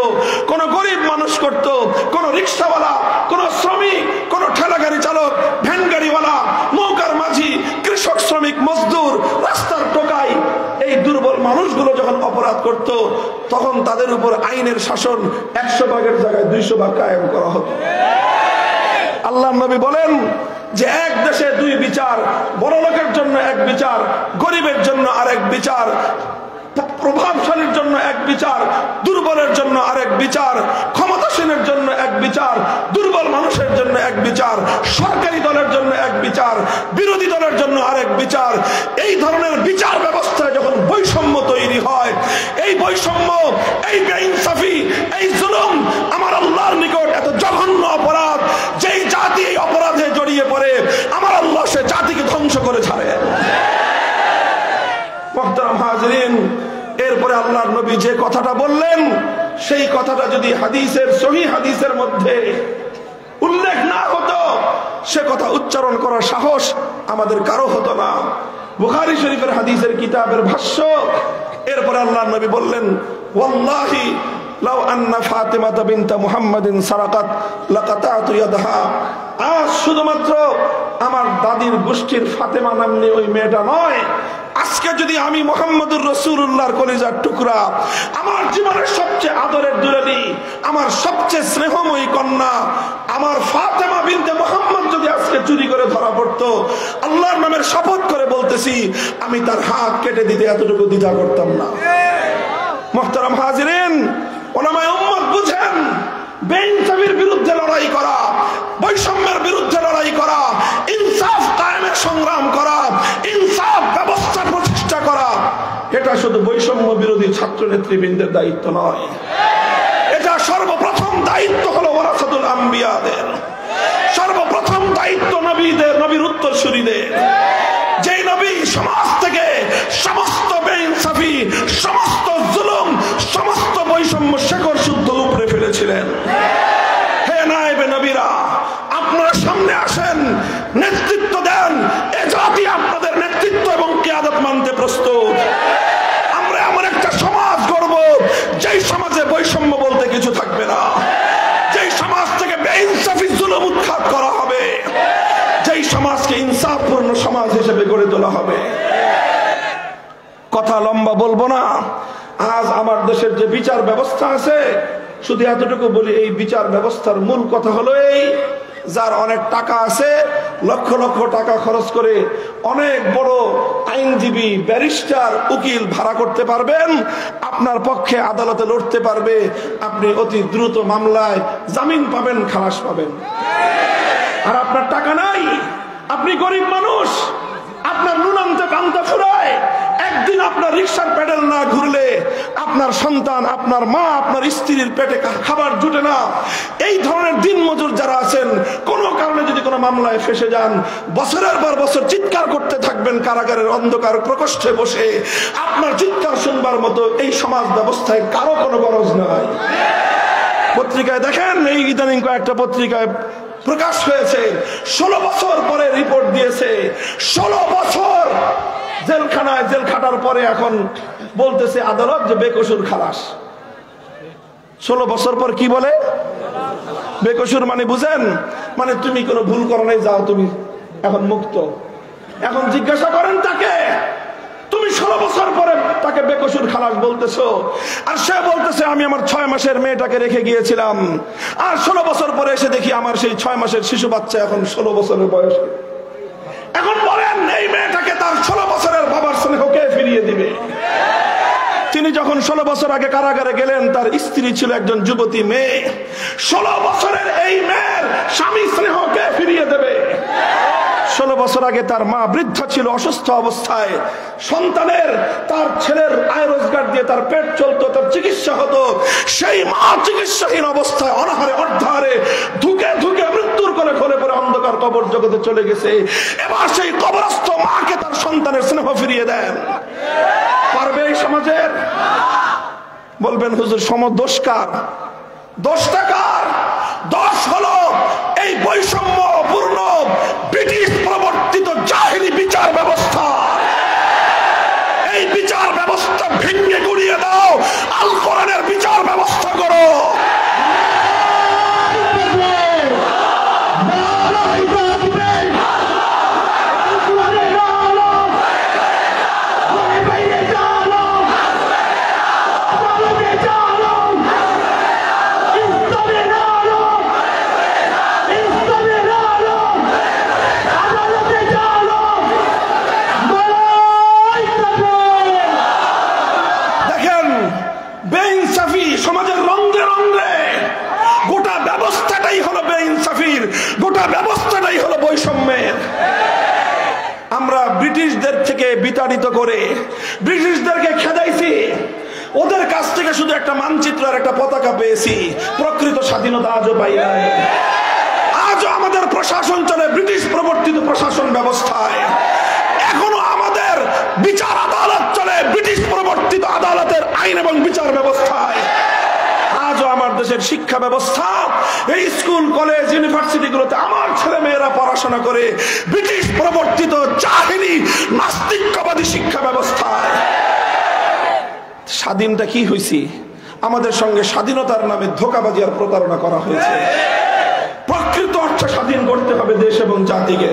কোন গরিব মানুষ করত, কোন রিকশাওয়ালা, কোন শ্রমিক, কোন ঠেলাগাড়ি চালক, ভ্যান গাড়িওয়ালা, নৌকার মাঝি, কৃষক, শ্রমিক, মজদুর, রাস্তার টোকাই, এই দুর্বল মানুষ মানুষগুলো যখন অপরাধ করত তখন তাদের উপর আইনের শাসন 100 ভাগের জায়গায় 200 ভাগ কায়েম করা হতো। আল্লাহর নবী বলেন যে এক দেশে 2 বিচার, বড় লোকের জন্য এক বিচার, গরিবের জন্য আরেক বিচার, প্রভাবশালীর জন্য এক বিচার, দুর্বলের জন্য আরেক বিচার, ক্ষমতাসীনের জন্য এক বিচার, দুর্বল মানুষের জন্য এক বিচার, সরকারি দলের জন্য এক বিচার, বিরোধী দলের জন্য আরেক বিচার। এই ধরনের বিচার ব্যবস্থায় যখন বৈষম্য তৈরি হয়, এই বৈষম্য, এই বেইনসাফি, এই জুলুম আমার আল্লাহর নিকট এত জঘন্য অপরাধ, যেই জাতি এই অপরাধে জড়িয়ে পড়ে আমার আল্লাহ সে জাতিকে ধ্বংস করে ছাড়ে। মুহতারাম হাজিরিন, এরপরে আল্লাহর নবী যে কথাটা বললেন সেই কথাটা যদি হাদিসের, সহিহ হাদিসের মধ্যে উল্লেখ না হতো, সে কথা উচ্চারণ করার সাহস আমাদের কারো হতো না। বুখারী শরীফের হাদিসের কিতাবের ভাষ্য, এরপরে আল্লাহর নবী বললেন, ওয়াল্লাহি লাউ আন্না ফাতিমাতা বিনতা মুহাম্মাদিন সারাকাত লাকাতাতু ইয়াদাহা। আজ শুধুমাত্র আমার দাদির গোষ্ঠীর ফাতেমা নামনি ওই মেয়েটা নয়, আজকে যদি আমি মুহাম্মদুর রাসূলুল্লাহর কলিজার টুকরা, আমার জীবনের সবচেয়ে আদরের দুলালি, আমার সবচেয়ে স্নেহময়ী কন্যা আমার ফাতেমা বিনতে মুহাম্মদ যদি আজকে চুরি করে ধরা পড়তো, আল্লাহর নামের শপথ করে বলতেছি আমি তার হাত কেটে দিতে এতটুকু দ্বিধা করতাম না। মুহতারাম হাজিরিন, উলামায়ে উম্মত বুঝেন, বেইনসাফির বিরুদ্ধে লড়াই করা, বৈষম্যের বিরুদ্ধে লড়াই করা, ইনসাফ কায়েমের সংগ্রাম করা, ইনসাফ ব্যবস্থা প্রতিষ্ঠা করা, এটা শুধু বৈষম্য বিরোধী ছাত্র নেতৃবৃন্দের দায়িত্ব নয়, এটা সর্বপ্রথম দায়িত্ব হলো ওয়ারাসাতুল আম্বিয়াদের, সর্বপ্রথম দায়িত্ব নবীদের, নবীর উত্তরসূরিদের। যেই নবী সমাজ থেকে সমস্ত বেইনসাফি, সমস্ত জুলুম, সমস্ত বৈষম্য শেকড় শুদ্ধ উপড়ে ফেলেছিলেন। হে নায়েবে নবীরা, আপনারা সামনে আসেন, নেতৃত্ব দেন, এ জাতি আপনাদের নেতৃত্ব এবং কিয়াদত মানতে প্রস্তুত। আমরা এমন একটা সমাজ গড়ব যেই সমাজে বৈষম্য বলতে কিছু থাকবে না, যেই সমাজ থেকে বেইনসাফি জুলুম উৎখাত করা হবে, যেই সমাজকে ইনসাফপূর্ণ সমাজ হিসেবে গড়ে তোলা হবে। কথা লম্বা বলবো না। আজ আমার দেশের যে বিচার ব্যবস্থা আছে, শুধু এতটুকু বলি, এই বিচার ব্যবস্থার মূল কথা হলো এই, যার অনেক টাকা আছে, লক্ষ লক্ষ টাকা খরচ করে অনেক বড় আইনজীবী, ব্যারিস্টার, উকিল ভাড়া করতে পারবেন, আপনার পক্ষে আদালতে লড়তে পারবে, আপনি অতি দ্রুত মামলায় জামিন পাবেন, খালাস পাবেন। আর আপনার টাকা নাই, আপনি গরিব মানুষ, আপনার নুন আনতে পান্তা ফুরায়, একদিন আপনার রিকশার প্যাডেল না ঘুরলে আপনার সন্তান, আপনার মা, আপনার স্ত্রীর পেটে খাবার জুটে না। এই ধরনের দিন মজুর যারা আছেন, কোনো কারণে যদি কোনো মামলায় ফেসে যান, বছরের পর বছর চিৎকার করতে থাকবেন কারাগারের অন্ধকার প্রকোষ্ঠে বসে। আপনার চিৎকার শুনবার মতো এই সমাজ ব্যবস্থায় কারো কোনো গরজ নাই। পত্রিকায় দেখেন, এই ইদানিং কয়েকটা পত্রিকায় প্রকাশ হয়েছে, 16 বছর পরে রিপোর্ট দিয়েছে, 16 বছর জেলখানায় জেল খাটার পরে এখন বলতেছে আদালত যে বেকসুর খালাস। 16 বছর পর কি বলে? বেকসুর মানে বুঝেন, মানে তুমি কোনো ভুল করো নাই, যাও তুমি এখন মুক্ত। এখন জিজ্ঞাসা করেন তাকে, তুমি 16 বছর পরে তাকে বেকসুর খালাস বলতেছো, আর সে বলতেছে আমি আমার 6 মাসের মেয়েটাকে রেখে গিয়েছিলাম, আর 16 বছর পরে এসে দেখি আমার সেই 6 মাসের শিশু বাচ্চা এখন 16 বছরের বয়সে। এখন বলেন, এই মেয়েটাকে তার 16 বছরের বাবার স্নেহকে ফিরিয়ে দিবে? তিনি যখন 16 বছর আগে কারাগারে গেলেন, তার স্ত্রী ছিল একজন যুবতী মেয়ে। 16 বছরের এই মেয়ের স্বামী স্নেহকে ফিরিয়ে দেবে? 16 বছর আগে তার মা বৃদ্ধা ছিল, অসুস্থ অবস্থায়, সন্তানের, তার ছেলের আয় রোজগার দিয়ে তার পেট চলতো, তার চিকিৎসা হতো, সেই মা চিকিৎসাহীন অবস্থায় অনাহারে অর্ধাহারে ধুকে ধুকে মৃত্যুর কোলে খলে পড়ে অন্ধকার কবর জগতে চলে গেছে। এবার সেই কবরস্থ মাকে তার সন্তানের স্নেহ ফিরিয়ে দেন? পারবে এই সমাজের? বলবেন হুজুর দোষ কার? দোষটা কার? দোষ হলো এই বৈষম্যপূর্ণ ব্রিটিশ প্রবর্তিত জাহেলি বিচার ব্যবস্থা। এই বিচার ব্যবস্থা ভেঙে গুড়িয়ে দাও, আল কোরআনের বিচার ব্যবস্থা করো। বেইনসাফি সমাজের রন্ধ্রে রন্ধ্রে, গোটা ব্যবস্থাটাই হলো বেইনসাফির, গোটা ব্যবস্থাটাই হলো বৈষম্যের। আমরা ব্রিটিশদের থেকে বিতাড়িত করে ব্রিটিশদেরকে খেদাইছি, ওদের কাছ থেকে শুধু একটা মানচিত্র আর একটা পতাকা পেয়েছি, প্রকৃত স্বাধীনতা আজও পাই নাই। আজও আমাদের প্রশাসন চলে ব্রিটিশ প্রবর্তিত প্রশাসন ব্যবস্থায়, এখনো আমাদের বিচার আদালত চলে ব্রিটিশ প্রবর্তিত আদালতের আইন এবং বিচার ব্যবস্থায়। আজও আমার দেশের শিক্ষা ব্যবস্থা, এই স্কুল কলেজ ইউনিভার্সিটি গুলোতে আমার ছেলে মেয়েরা পড়াশোনা করে ব্রিটিশ প্রবর্তিত জাহেলি নাস্তিকবাদী শিক্ষা ব্যবস্থায়। স্বাধীনটা কি হয়েছি? আমাদের সঙ্গে স্বাধীনতার নামে ধোঁকাবাজি আর প্রতারণা করা হয়েছে। প্রকৃত অর্থে স্বাধীন করতে হবে দেশ এবং জাতিকে।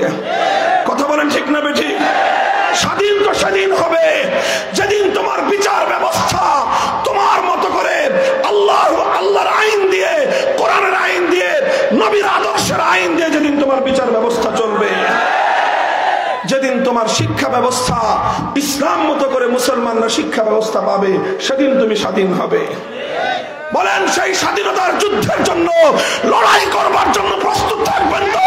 কথা বলেন ঠিক না বেঠিক? স্বাধীন তো স্বাধীন হবে যেদিন তোমার বিচার ব্যবস্থা তোমার মতো করে আল্লাহর আইন দিয়ে, কোরআনের আইন দিয়ে, নবীর আদর্শের আইন দিয়ে যেদিন তোমার বিচার ব্যবস্থা চলবে, যেদিন তোমার শিক্ষা ব্যবস্থা ইসলাম মতো করে মুসলমানরা শিক্ষা ব্যবস্থা পাবে, সেদিন তুমি স্বাধীন হবে। বলেন সেই স্বাধীনতার যুদ্ধের জন্য লড়াই করবার জন্য প্রস্তুত থাকবেন তো?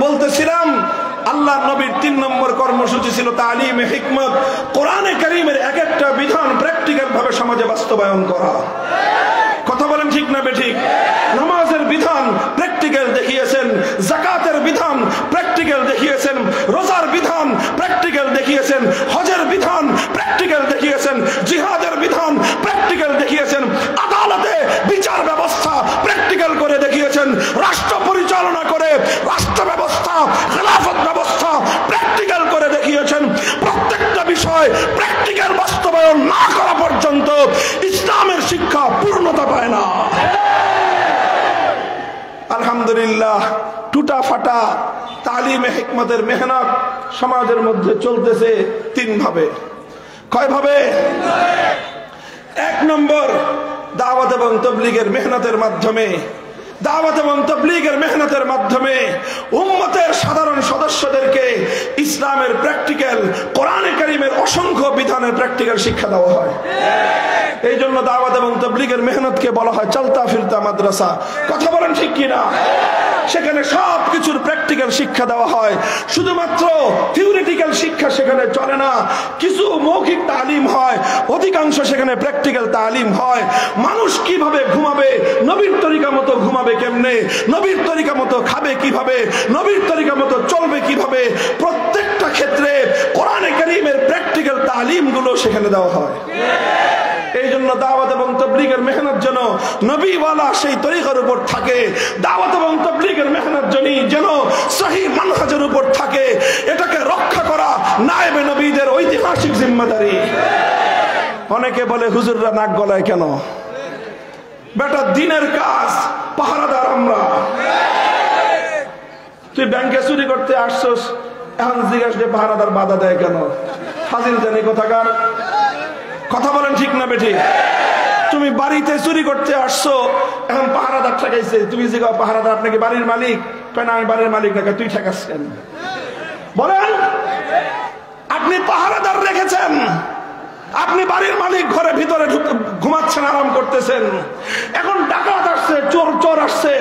বলতেছিলাম আল্লাহ নবীর 3 নম্বর কর্মসূচি ছিল তালিমে হিকমত, কোরআনে কারীমের এক একটা বিধান প্র্যাকটিক্যাল ভাবে সমাজে বাস্তবায়ন করা। কথা বলেন ঠিক না বেঠিক? নামাজের বিধান প্র্যাকটিক্যাল দেখিয়েছেন, যাকাতের বিধান প্র্যাকটিক্যাল দেখিয়েছেন, রোজার বিধান প্র্যাকটিক্যাল দেখিয়েছেন, হজের বিধান প্র্যাকটিক্যাল দেখিয়েছেন, জিহাদের বিধান প্র্যাকটিক্যাল দেখিয়েছেন, আদালতে বিচার ব্যবস্থা প্র্যাকটিক্যাল করে দেখিয়েছেন, রাষ্ট্র পরিচালনা করে রাষ্ট্র ব্যবস্থা, খেলাফত ব্যবস্থা প্র্যাকটিক্যাল করে দেখিয়েছেন। প্রত্যেকটা বিষয় প্র্যাকটিক্যাল বাস্তবায়ন না করা পর্যন্ত ইসলামের শিক্ষা পূর্ণতা পায় না। আলহামদুলিল্লাহ, টুটা ফাটা তালিমে হিকমতের মেহনত সমাজের মধ্যে চলতেছে 3 ভাবে। কয় ভাবে? 1 নম্বর, দাওয়াত এবং তাবলীগের মেহনতের মাধ্যমে, দাওয়াত এবং তাবলীগের মেহনতের মাধ্যমে উম্মতের সাধারণ সদস্যদেরকে ইসলামের প্র্যাকটিক্যাল, কোরআনে কারীমের অসংখ্য বিধানের প্র্যাকটিক্যাল শিক্ষা দেওয়া হয়। এই জন্য দাওয়াত এবং তাবলীগের মেহনতকে বলা হয় চলতা ফিরতা মাদ্রাসা। কথা বলেন ঠিক কিনা? সেখানে সব কিছুর প্র্যাকটিক্যাল শিক্ষা দেওয়া হয়, শুধুমাত্র থিওরিটিক্যাল শিক্ষা সেখানে চলে না। কিছু মৌখিক তালিম হয়, অধিকাংশ সেখানে প্র্যাকটিক্যাল তালিম হয়। মানুষ কিভাবে ঘুমাবে, নবীর তরিকা মতো ঘুমাবে কেমনে, নবীর তরিকা মতো খাবে কিভাবে, নবীর তরিকা মতো চলবে কিভাবে, প্রত্যেকটা ক্ষেত্রে কোরআনে কারীমের প্র্যাকটিক্যাল তালিম গুলো সেখানে দেওয়া হয়। এই জন্য দাওয়াত এবং তাবলীগের মেহনত যেন নবীওয়ালা সেই তরিকার উপর থাকে, দাওয়াত এবং তাবলীগের মেহনত যেন সহিহ মানহাজের উপর থাকে, এটাকে রক্ষা করা নায়েবে নবীদের ঐতিহাসিক জিম্মাদারি। অনেকে বলে হুজুররা নাক গলায় কেন? বেটা দিনের কাজ, পাহারাদার আমরা। তুই ব্যাংকে চুরি করতে আসছস, এখন জিজ্ঞাসা পাহারাদার বাধা দেয় কেন? ফাজিল জানি কোথাকার। কথা বলেন ঠিক না বেঠিক? তুমি বাড়িতে চুরি করতে আসছো, এখন পাহারাদার ঠেকাইছে, তুমি জিজ্ঞাসা পাহারাদার আপনাকে বাড়ির মালিক? না, আমি বাড়ির মালিক না। তুই ঠেকাচ্ছেন? বলেন, আপনি পাহারাদার রেখেছেন, আপনি বাড়ির মালিক, ঘরে ভিতরে ঘুমাচ্ছেন, আরাম করতেছেন। এখন ডাকাত আসছে, চোর আসছে,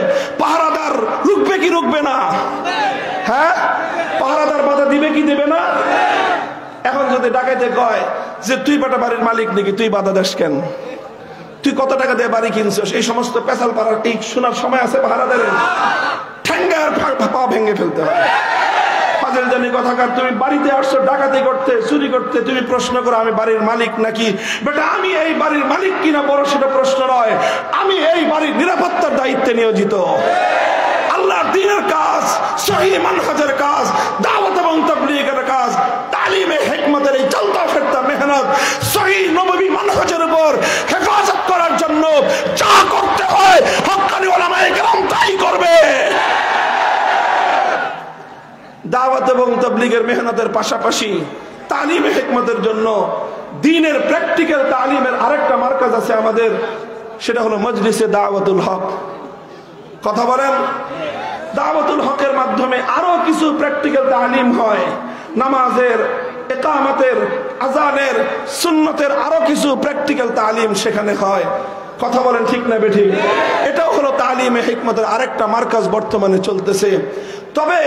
পাহারাদার রুখবে কি রুখবে না? হ্যাঁ, পাহারাদার বাধা দিবে কি দেবে না? এখন যদি ডাকাইতে কয় যে তুই বেটা বাড়ির মালিক নাকি, তুই বাধা দেস কেন? তুই কত টাকা দিয়ে বাড়ি কিনছিস? এই সমস্ত পেশাল পাড়ার এই শোনার সময় আছে পাহারাদারের? ঠ্যাঙ্গার পা ভেঙে ফেলতে হয়। ফাজিল জানি কথাকার, তুমি বাড়িতে আসছো ডাকাতি করতে, চুরি করতে, তুমি প্রশ্ন করো আমি বাড়ির মালিক নাকি? বেটা আমি এই বাড়ির মালিক কিনা বড় সেটা প্রশ্ন নয়, আমি এই বাড়ির নিরাপত্তার দায়িত্বে নিয়োজিত। আল্লাহর দ্বীনের কাজ, সহিহ মানহাজের কাজ, দাওয়াত এবং তাবলীগের কাজ, তালিমে হিকমতের এই চলতা ফিরতা মেহনত সহিহ নববী মানহাজের উপর হেফাজত করার জন্য যা করতে হয় হক্কানি উলামায়ে কেরাম তাই করে। দাওয়াত এবং তাবলীগের মেহনতের পাশাপাশি তালিমে হিকমতের জন্য দ্বীনের প্র্যাকটিক্যাল তালিমের আরেকটা মার্কাজ আছে আমাদের, সেটা হলো মজলিসে দাওয়াতুল হক। কথা বলেন, দাওয়াতুল হকের মাধ্যমে আরো কিছু প্র্যাকটিক্যাল তালিম হয়, নামাজের, ইকামতের, আযানের, সুন্নতের আরো কিছু প্র্যাকটিক্যাল তালিম সেখানে হয়। কথা বলেন ঠিক না বেঠিক? এটাও হলো তালিমে হিকমতের আরেকটা মার্কাজ বর্তমানে চলতেছে। তবে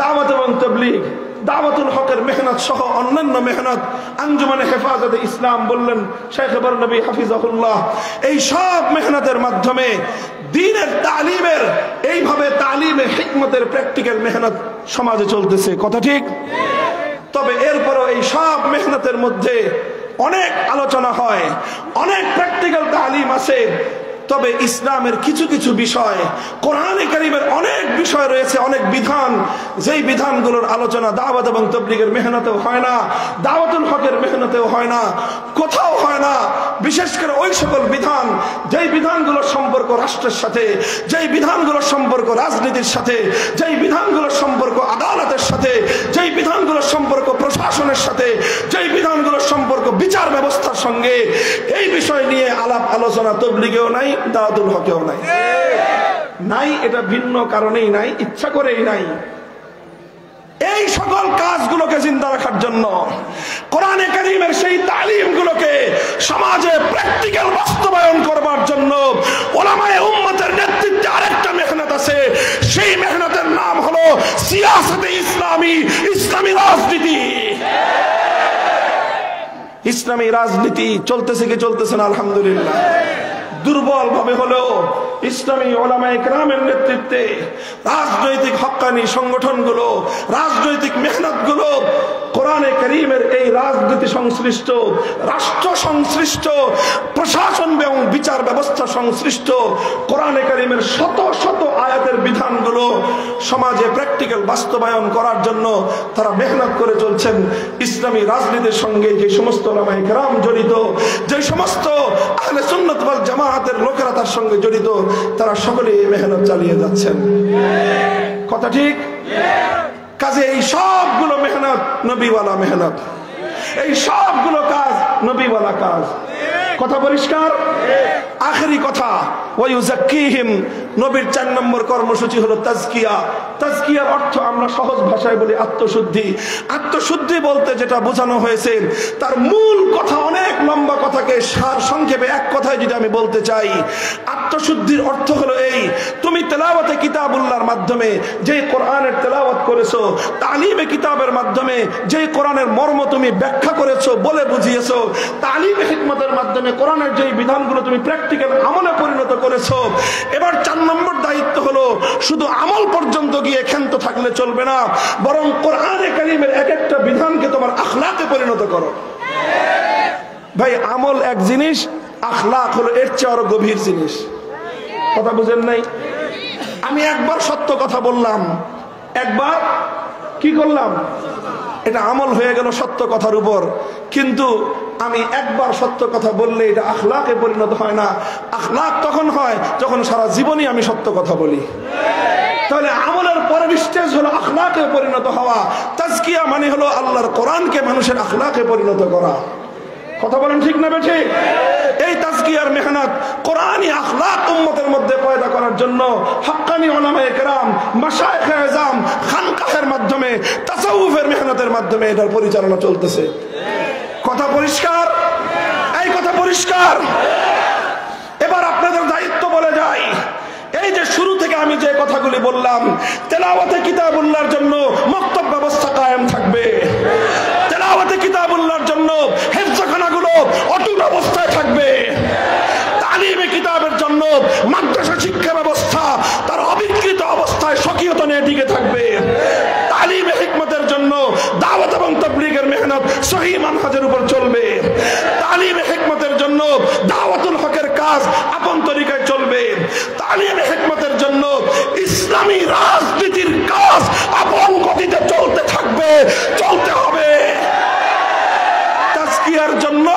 দাওয়াত এবং তাবলীগ, দাওয়াতুল হকের মেহনত সহ অন্যান্য মেহনত, আঞ্জুমানে হেফাজতে ইসলাম বললেন শেখ বরনবী হাফিজাহুল্লাহ, এই সব মেহনতের মাধ্যমে দ্বীনের তালিমের, এইভাবে তালিমে হিকমতের প্র্যাকটিক্যাল মেহনত সমাজে চলতেছে। কথা ঠিক? তবে এরপরও এই সব মেহনতের মধ্যে অনেক আলোচনা হয়, অনেক প্র্যাকটিক্যাল তালিম আছে। তবে ইসলামের কিছু কিছু বিষয়, কোরআনে কারীমের অনেক বিষয় রয়েছে, অনেক বিধান, যেই বিধানগুলোর আলোচনা দাওয়াত এবং তাবলীগের মেহনতেও হয় না, দাওয়াতুল হকের মেহনতেও হয় না, কোথাও হয় না। বিশেষ করে ওই সকল বিধান, যেই বিধানগুলোর সম্পর্ক রাষ্ট্রের সাথে, যেই বিধানগুলোর সম্পর্ক রাজনীতির সাথে, যেই বিধানগুলোর সম্পর্ক আদালতের সাথে, যেই বিধানগুলোর সম্পর্ক প্রশাসনের সাথে, যেই বিধানগুলোর সম্পর্ক বিচার ব্যবস্থার সঙ্গে, এই বিষয় নিয়ে আলাপ আলোচনা তাবলীগেও নাই, দাওয়াতুল হকেও নাই। নাই, এটা ভিন্ন কারণেই নাই, ইচ্ছা করেই নাই। এই সকল কাজগুলোকে জিন্দা রাখার জন্য, কোরআনে কারীমের সেই তালিমগুলোকে সমাজে প্র্যাকটিক্যাল বাস্তবায়ন করবার জন্য উলামায়ে উম্মতের নেতৃত্বে আরেকটা মেহনত আছে। সেই মেহনতের নাম হলো সিয়াসতে ইসলামী, ইসলামী রাজনীতি। ইসলামী রাজনীতি চলতেছে কি চলতেছে না? আলহামদুলিল্লাহ। দুর্বল ভাবে হলেও ইসলামী উলামায়ে কেরামের নেতৃত্বে রাজনৈতিক হক্কানি সংগঠনগুলো, রাজনৈতিক মেহনতগুলো কোরআনে কারীমের এই রাজনীতি সংশ্লিষ্ট, রাষ্ট্র সংশ্লিষ্ট, প্রশাসন এবং বিচার ব্যবস্থা সংশ্লিষ্ট কোরআনে কারীমের শত শত আয়াতের বিধানগুলো সমাজে প্র্যাকটিক্যাল বাস্তবায়ন করার জন্য তারা মেহনত করে চলছেন। ইসলামী রাজনীতির সঙ্গে যে সমস্ত উলামায়ে কেরাম জড়িত, যে সমস্ত আহলে সুন্নাত ওয়াল জামাআতের লোকেরা তার সঙ্গে জড়িত, তারা সকলে এই মেহনত চালিয়ে যাচ্ছেন। কথা ঠিক? কাজে এই সবগুলো মেহনত নবীওয়ালা মেহনত, এই সবগুলো কাজ নবীওয়ালা কাজ। কথা পরিষ্কার? আখেরি কথা, ওয়ায়ুযাক্কিহিম, নবীর 4 নম্বর কর্মসূচি হলো তাজকিয়া। তাজকিয়ার অর্থ আমরা সহজ ভাষায় বলি আত্মশুদ্ধি। আত্মশুদ্ধি বলতে যেটা বোঝানো হয়েছে, তার মূল কথা অনেক লম্বা কথাকে সার সংক্ষেপে এক কথায় যদি আমি বলতে চাই, আত্মশুদ্ধির অর্থ হলো এই: তুমি তেলাওয়াতে কিতাবুল্লাহর মাধ্যমে যে কোরআনের তেলাওয়াত করেছো, তালিমে কিতাবের মাধ্যমে যে কোরআনের মর্ম তুমি ব্যাখ্যা করেছো, বলে বুঝিয়েছো, তালিমে হিকমতের মাধ্যমে কোরআনের যে বিধানগুলো তুমি প্র্যাকটিক্যাল আমলে পরিণত করেছো, এবার 4 নম্বর দায়িত্ব হলো শুধু আমল পর্যন্ত গিয়ে ক্ষান্ত থাকলে চলবে না, বরং কোরআনে কারীমের এক একটা বিধানকে তোমার আখলাকে পরিণত করো। ভাই, আমল এক জিনিস, আখলাক হলো এর চেয়ে আরো গভীর জিনিস। কথা বুঝেন নাই? আমি একবার সত্য কথা বললাম, একবার কি করলাম, এটা আমল হয়ে গেল সত্য কথার উপর। কিন্তু আমি একবার সত্য কথা বললে এটা আখলাকে পরিণত হয় না। আখলাক তখন হয় যখন সারা জীবনই আমি সত্য কথা বলি। তাহলে আমলের পরের স্টেজ হলো আখলাকে পরিণত হওয়া। তাজকিয়া মানে হলো আল্লাহর কোরআনকে মানুষের আখলাকে পরিণত করা। কথা বলেন ঠিক না বেঠিক? এই তাজকিয়ার মেহনত, কোরআনী আখলাক উম্মতের মধ্যে পয়দা করার জন্য হক্কানি উলামায়ে কেরাম, মাশায়েখে আযম, খানকাহের মাধ্যমে, তাসাউফের মেহনতের মাধ্যমে এটার পরিচালনা চলতেছে। কথা পরিষ্কার? এই কথা পরিষ্কার? এবার আপনাদের দায়িত্ব বলে যাই, এই যে শুরু থেকে আমি যে কথাগুলি বললাম, তেলাওয়াতে কিতাবুল্লাহর জন্য মক্তব ব্যবস্থা কায়েম থাকবে, তেলাওয়াতে কিতাবুল্লাহর জন্য হেফজখানাগুলো অটুট অবস্থায় থাকবে, তালিমে কিতাবের জন্য মাদ্রাসা শিক্ষা ব্যবস্থা তার অবিকৃত অবস্থায় সক্রিয়তা নিয়ে টিকে থাকবে, তালিমে হিকমতের জন্য দাওয়াত এবং তাবলীগের মেহনত সহিহ মানহাজের উপর চলবে, তালিমে হিকমতের জন্য দাওয়াতুল হকের কাজ আপন তরিকায় চলবে, তালিমে হিকমতের জন্য ইসলামী রাজনীতির কাজ আপন গতিতে চলতে থাকবে, চলতে হবে। তাজকিয়ার জন্য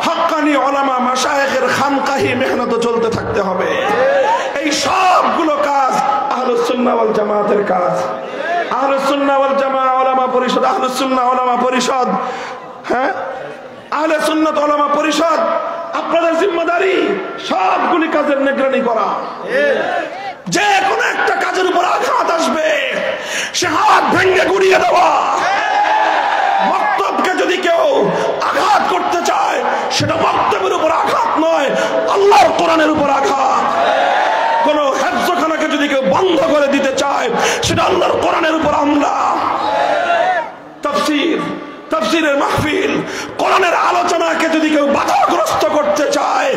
হক্কানি উলামা মাশায়েখের খানকাহি মেহনত চলতে থাকতে হবে। এই সবগুলো কাজ আহলুস সুন্নাহ ওয়াল জামাতের কাজ। আহলুস সুন্নাহ ওয়াল জামাআহ উলামা পরিষদ, আহলুস সুন্নাহ উলামা পরিষদ, হ্যাঁ আহলে সুন্নাত উলামা পরিষদ, আপনাদের জিম্মাদারি সবগুলি কাজের নিগরানি করা। যে কোনো একটা কাজের উপর আঘাত আসবে সে হাত ভেঙে গুড়িয়ে দেওয়া। বক্তব্যকে যদি কেউ আঘাত করতে চায় সেটা বক্তব্যের উপর আঘাত নয়, আল্লাহর কোরআনের উপর আঘাত। কোন হেফজখানাকে যদি কেউ বন্ধ করে দিতে চায় সেটা আল্লাহর কোরআনের উপর হামলা। তাফসীরের মাহফিল, কোরআনের আলোচনাকে যদি কেউ বাধাগ্রস্ত করতে চায়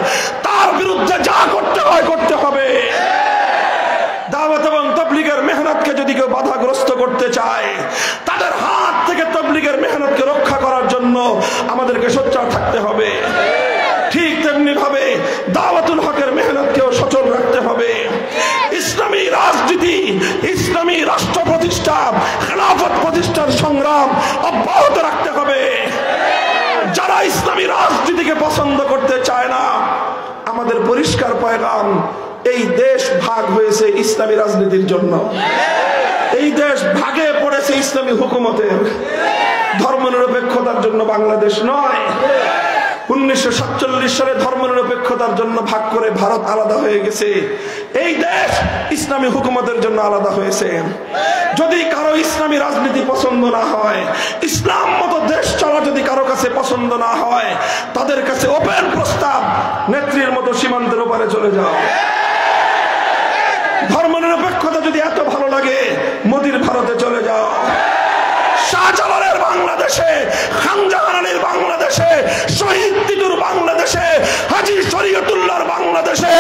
তার বিরুদ্ধে যা করতে হয় করতে হবে। দাওয়াত এবং তাবলীগের মেহনতকে যদি কেউ বাধাগ্রস্ত করতে চায় তাদের হাত থেকে তাবলীগের মেহনতকে রক্ষা করার জন্য আমাদেরকে সোচ্চার থাকতে হবে। ঠিক তেমনি ভাবে দাওয়াতুল হকের মেহনতকেও সচল রাখতে হবে। ইসলামী রাজনীতি, ইসলামী রাষ্ট্র প্রতিষ্ঠা, খেলাফত প্রতিষ্ঠার সংগ্রাম অব্যাহত রাখতে হবে। যারা ইসলামী রাজনীতিকে পছন্দ করতে চায় না, আমাদের পরিষ্কার পয়গাম, এই দেশ ভাগ হয়েছে ইসলামী রাজনীতির জন্য। এই দেশ ভাগে পড়েছে ইসলামী হুকুমতের, ধর্মনিরপেক্ষতার জন্য বাংলাদেশ নয়। 1947 সালে ধর্মনিরপেক্ষতার জন্য ভাগ করে ভারত আলাদা হয়ে গেছে। এই দেশ ইসলামী হুকুমতের জন্য আলাদা হয়েছে। যদি কারো ইসলামী রাজনীতি পছন্দ না হয়, ইসলাম মতো দেশ চলা যদি কারো কাছে পছন্দ না হয়, তাদের কাছে ওপেন প্রস্তাব, নেত্রীর মতো সীমান্তের ওপারে চলে যাও। ধর্মনিরপেক্ষতা যদি এত ভালো লাগে, মোদির ভারতে চলে যাও। শাহজালালের বাংলাদেশে, খান জাহান আলীর বাংলাদেশে, শহীদ টিটুর বাংলাদেশে, হাজী শরীয়তুল্লাহর বাংলাদেশে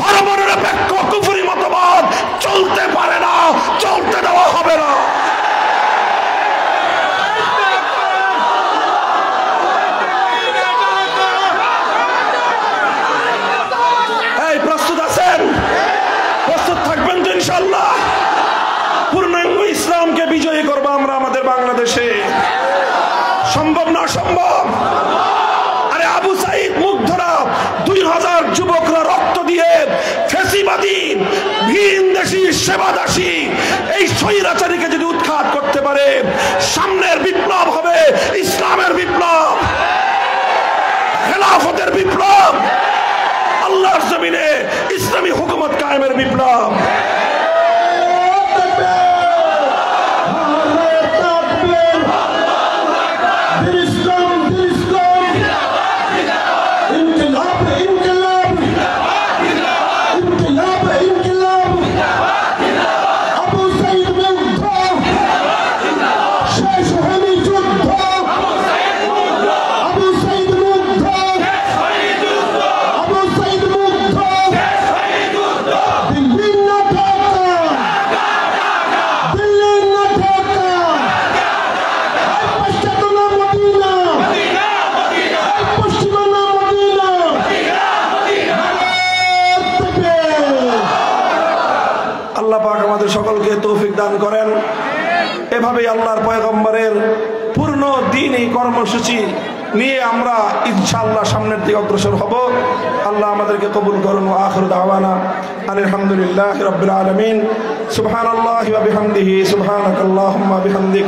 ধর্মনিরপেক্ষ কুফরি মতবাদ চলতে পারে না, চলতে দেওয়া হবে না। এই প্রস্তুত আছেন? প্রস্তুত থাকবেন তো ইনশাআল্লাহ? পূর্ণাঙ্গ ইসলামকে বিজয়ী করবো আমরা আমাদের বাংলাদেশে। সম্ভব না? সম্ভব। আরে আবু সাইদ মুগ্ধরা, 2000 যুবকরা রক্ত দিয়ে ফ্যাসিবাদী ভিনদেশী সেবাদাসী এই স্বৈরাচারীকে যদি উৎখাত করতে পারে, সামনের বিপ্লব হবে ইসলামের বিপ্লব, খেলাফতের বিপ্লব, আল্লাহর জমিনে ইসলামী হুকুমত কায়েমের বিপ্লব। সকলকে তৌফিক দান করেন। এভাবেই আল্লাহর পয়গম্বরের পূর্ণ দিন এই কর্মসূচি নিয়ে আমরা ইনশাআল্লাহ সামনের দিকে অগ্রসর হব। আল্লাহ আমাদেরকে কবুল করুন। ওয়া আখিরু দাওয়ানা আলহামদুলিল্লাহি রাব্বিল আলামিন। সুবহানাল্লাহি ওয়া বিহামদিহি, সুবহানাকাল্লাহুম্মা বিহামদিক।